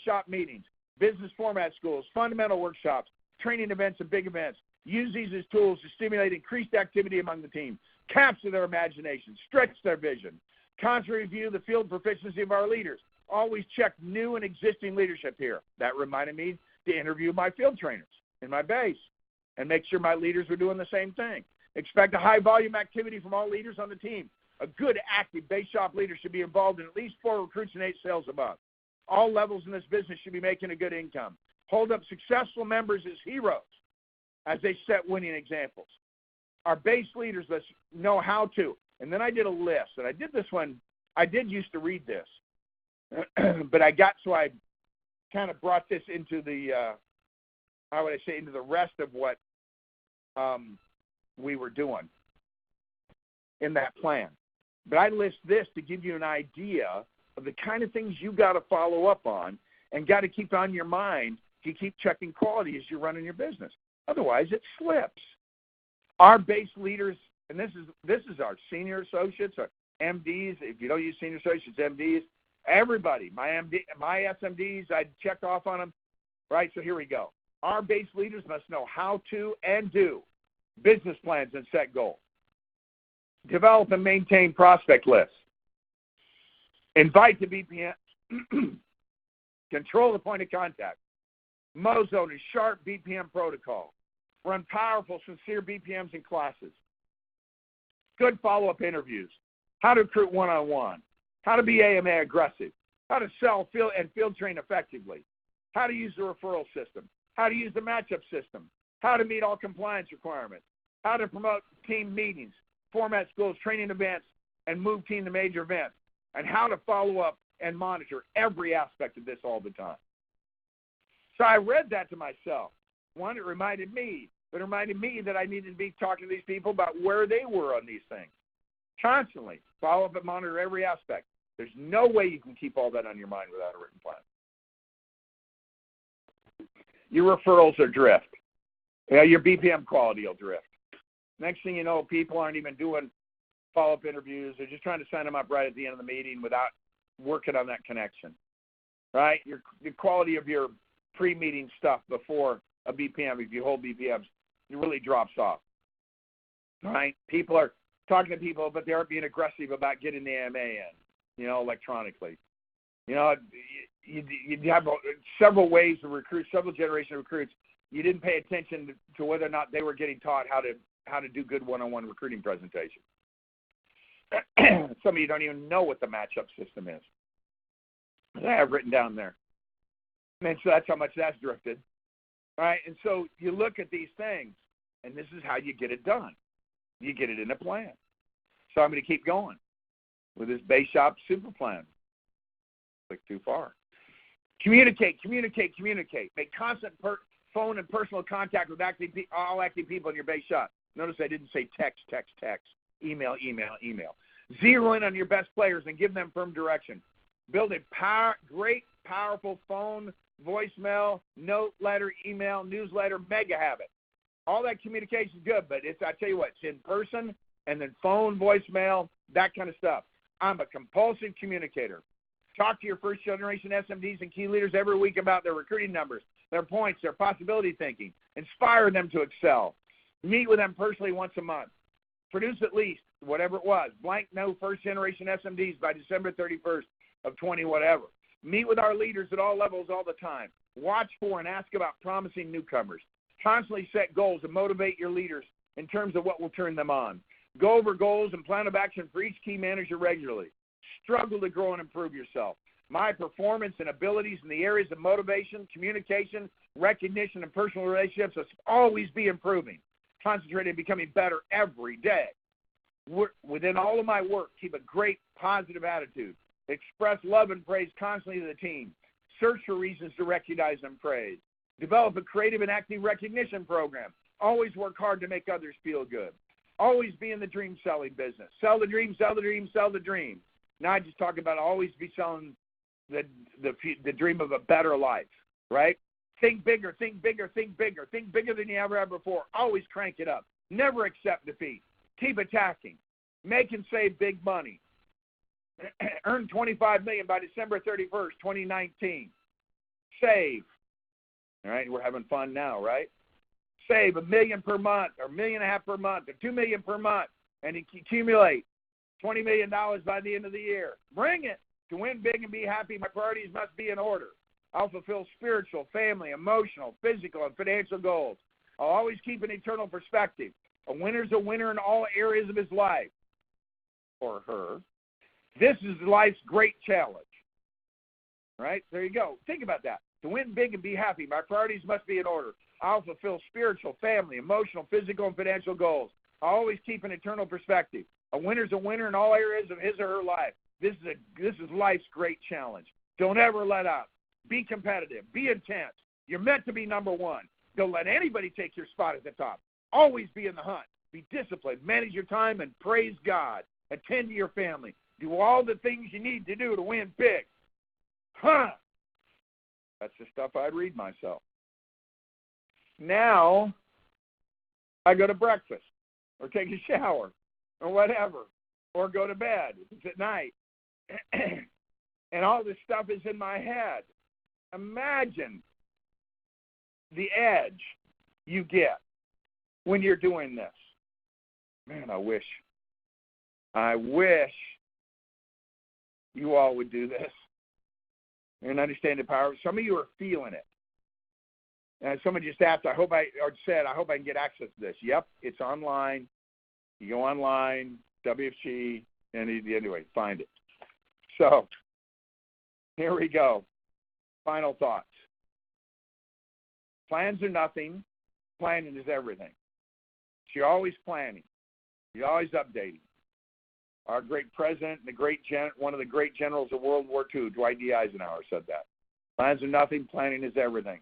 shop meetings, business format schools, fundamental workshops, training events, and big events. Use these as tools to stimulate increased activity among the team, capture their imagination, stretch their vision, constantly review the field proficiency of our leaders. Always check new and existing leadership here. That reminded me to interview my field trainers in my base and make sure my leaders were doing the same thing. Expect a high volume activity from all leaders on the team. A good active base shop leader should be involved in at least 4 recruits and 8 sales above. All levels in this business should be making a good income. Hold up successful members as heroes as they set winning examples. Our base leaders must know how to. And then I did a list, and I did this one. I did used to read this, but I kind of brought this into the, into the rest of what we were doing in that plan. But I list this to give you an idea of the kind of things you got to follow up on and got to keep on your mind to keep checking quality as you're running your business. Otherwise, it slips. Our base leaders, and this is our senior associates, our MDs. If you don't use senior associates, MDs, everybody, my SMDs, I checked off on them. Right, so here we go. Our base leaders must know how to and do business plans and set goals. Develop and maintain prospect lists. Invite to BPM. Control the point of contact. Mozone and sharp BPM protocol. Run powerful, sincere BPMs in classes. Good follow-up interviews. How to recruit one-on-one. How to be AMA aggressive. How to sell field train effectively. How to use the referral system. How to use the matchup system. How to meet all compliance requirements. How to promote team meetings, format schools, training events, and move team to major events. And how to follow up and monitor every aspect of this all the time. So I read that to myself. One, it reminded me that I needed to be talking to these people about where they were on these things. Constantly follow up and monitor every aspect. There's no way you can keep all that on your mind without a written plan. Your referrals are drift. Your BPM quality will drift. Next thing you know, people aren't even doing follow-up interviews. They're just trying to sign them up right at the end of the meeting without working on that connection, right? The quality of your pre-meeting stuff before a BPM, if you hold BPMs, it really drops off, right? People are talking to people, but they aren't being aggressive about getting the AMA in, electronically. You have several ways to recruit, several generations of recruits. You didn't pay attention to whether or not they were getting taught how to do good one-on-one recruiting presentations. Some of you don't even know what the matchup system is. I have written down there. And so that's how much that's drifted. All right, and so you look at these things, and this is how you get it done. You get it in a plan. So I'm going to keep going with this base shop super plan. Click too far. Communicate. Make constant phone and personal contact with all active people in your base shop. Notice I didn't say text. Email. Zero in on your best players and give them firm direction. Build a great, powerful phone, voicemail, note, letter, email, newsletter, mega habit. All that communication is good, but I tell you what, it's in person and then phone, voicemail, that kind of stuff. I'm a compulsive communicator. Talk to your first-generation SMDs and key leaders every week about their recruiting numbers, their points, their possibility thinking. Inspire them to excel. Meet with them personally once a month. Produce at least, whatever it was, blank no first-generation SMDs by December 31st of 20 whatever. Meet with our leaders at all levels all the time. Watch for and ask about promising newcomers. Constantly set goals and motivate your leaders in terms of what will turn them on. Go over goals and plan of action for each key manager regularly. Struggle to grow and improve yourself. My performance and abilities in the areas of motivation, communication, recognition, and personal relationships must always be improving. Concentrate on becoming better every day. Within all of my work, keep a great positive attitude. Express love and praise constantly to the team. Search for reasons to recognize and praise. Develop a creative and active recognition program. Always work hard to make others feel good. Always be in the dream selling business. Sell the dream, sell the dream, sell the dream. Now I just talk about always be selling the dream of a better life, right? Think bigger, think bigger, think bigger. Think bigger than you ever have before. Always crank it up. Never accept defeat. Keep attacking. Make and save big money. Earn $25 million by December 31st, 2019. Save. All right, we're having fun now, right? Save $1 million per month, or $1.5 million per month, or $2 million per month, and accumulate $20 million by the end of the year. Bring it. To win big and be happy, my priorities must be in order. I'll fulfill spiritual, family, emotional, physical, and financial goals. I'll always keep an eternal perspective. A winner's a winner in all areas of his life, or her. This is life's great challenge. Right? There you go. Think about that. To win big and be happy, my priorities must be in order. I'll fulfill spiritual, family, emotional, physical, and financial goals. I'll always keep an eternal perspective. A winner's a winner in all areas of his or her life. This is life's great challenge. Don't ever let up. Be competitive. Be intense. You're meant to be number one. Don't let anybody take your spot at the top. Always be in the hunt. Be disciplined. Manage your time and praise God. Attend to your family. Do all the things you need to do to win big. Huh? That's the stuff I'd read myself. Now, I go to breakfast or take a shower or whatever, or go to bed if it's at night. And all this stuff is in my head. Imagine the edge you get when you're doing this. Man, I wish you all would do this and understand the power. Some of you are feeling it. And someone just asked, I hope I can get access to this. Yep, it's online. You go online, WFG, and anyway, find it. So, here we go. Final thoughts. Plans are nothing. Planning is everything. So you're always planning. You're always updating. Our great president and one of the great generals of World War II, Dwight D. Eisenhower, said that. Plans are nothing. Planning is everything.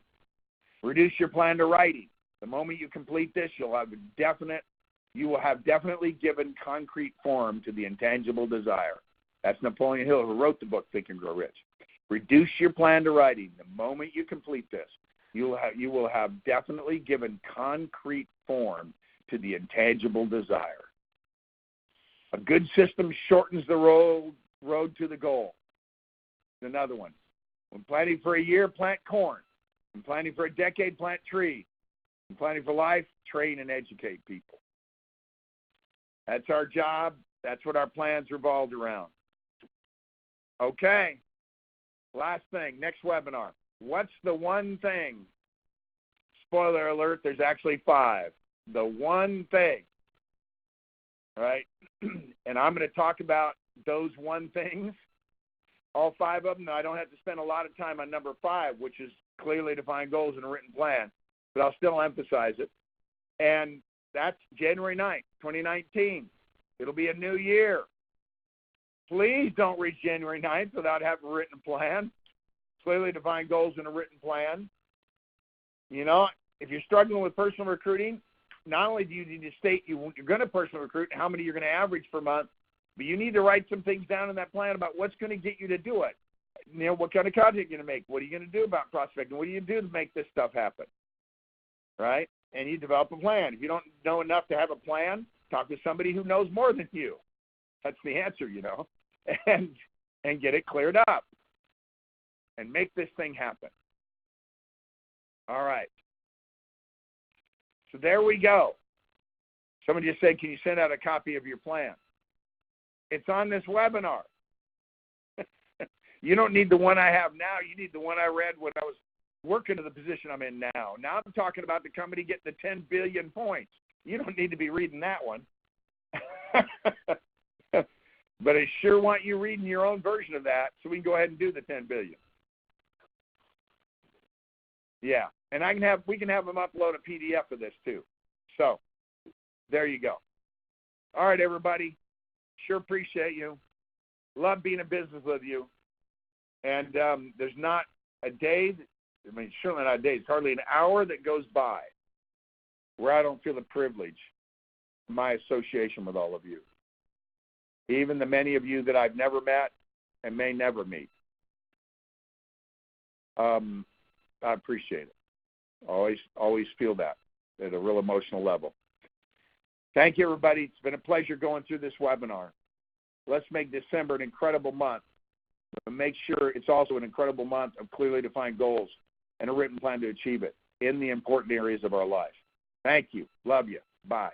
Reduce your plan to writing. The moment you complete this, you will have definitely given concrete form to the intangible desire. That's Napoleon Hill, who wrote the book Think and Grow Rich. Reduce your plan to writing. The moment you complete this, you will have definitely given concrete form to the intangible desire. A good system shortens the road to the goal. Another one. When planning for a year, plant corn. When planning for a decade, plant trees. When planning for life, train and educate people. That's our job. That's what our plans revolved around. Okay. Last thing, next webinar. What's the one thing? Spoiler alert, there's actually 5. The one thing. All right? And I'm going to talk about those one things, all 5 of them. Now, I don't have to spend a lot of time on number 5, which is clearly defined goals in a written plan, but I'll still emphasize it. And that's January 9th, 2019. It'll be a new year. Please don't reach January 9th without having a written plan. Clearly defined goals in a written plan. You know, if you're struggling with personal recruiting, not only do you need to state you're going to personal recruit, how many you're going to average per month, but you need to write some things down in that plan about what's going to get you to do it. You know, what kind of content you're going to make. What are you going to do about prospecting? What do you do to make this stuff happen? Right? And you develop a plan. If you don't know enough to have a plan, talk to somebody who knows more than you. That's the answer, you know. And get it cleared up. And make this thing happen. All right. So there we go. Somebody just said, can you send out a copy of your plan? It's on this webinar. You don't need the one I have now. You need the one I read when I was working to the position I'm in now. Now I'm talking about the company getting the 10 billion points. You don't need to be reading that one. But I sure want you reading your own version of that so we can go ahead and do the 10 billion. Yeah, and we can have them upload a PDF of this too. So there you go. All right, everybody. Sure appreciate you. Love being in business with you. And there's not a day, certainly not a day, it's hardly an hour that goes by where I don't feel the privilege of my association with all of you. Even the many of you that I've never met and may never meet. I appreciate it. Always feel that at a real emotional level. Thank you, everybody. It's been a pleasure going through this webinar. Let's make December an incredible month, but make sure it's also an incredible month of clearly defined goals and a written plan to achieve it in the important areas of our life. Thank you. Love you. Bye.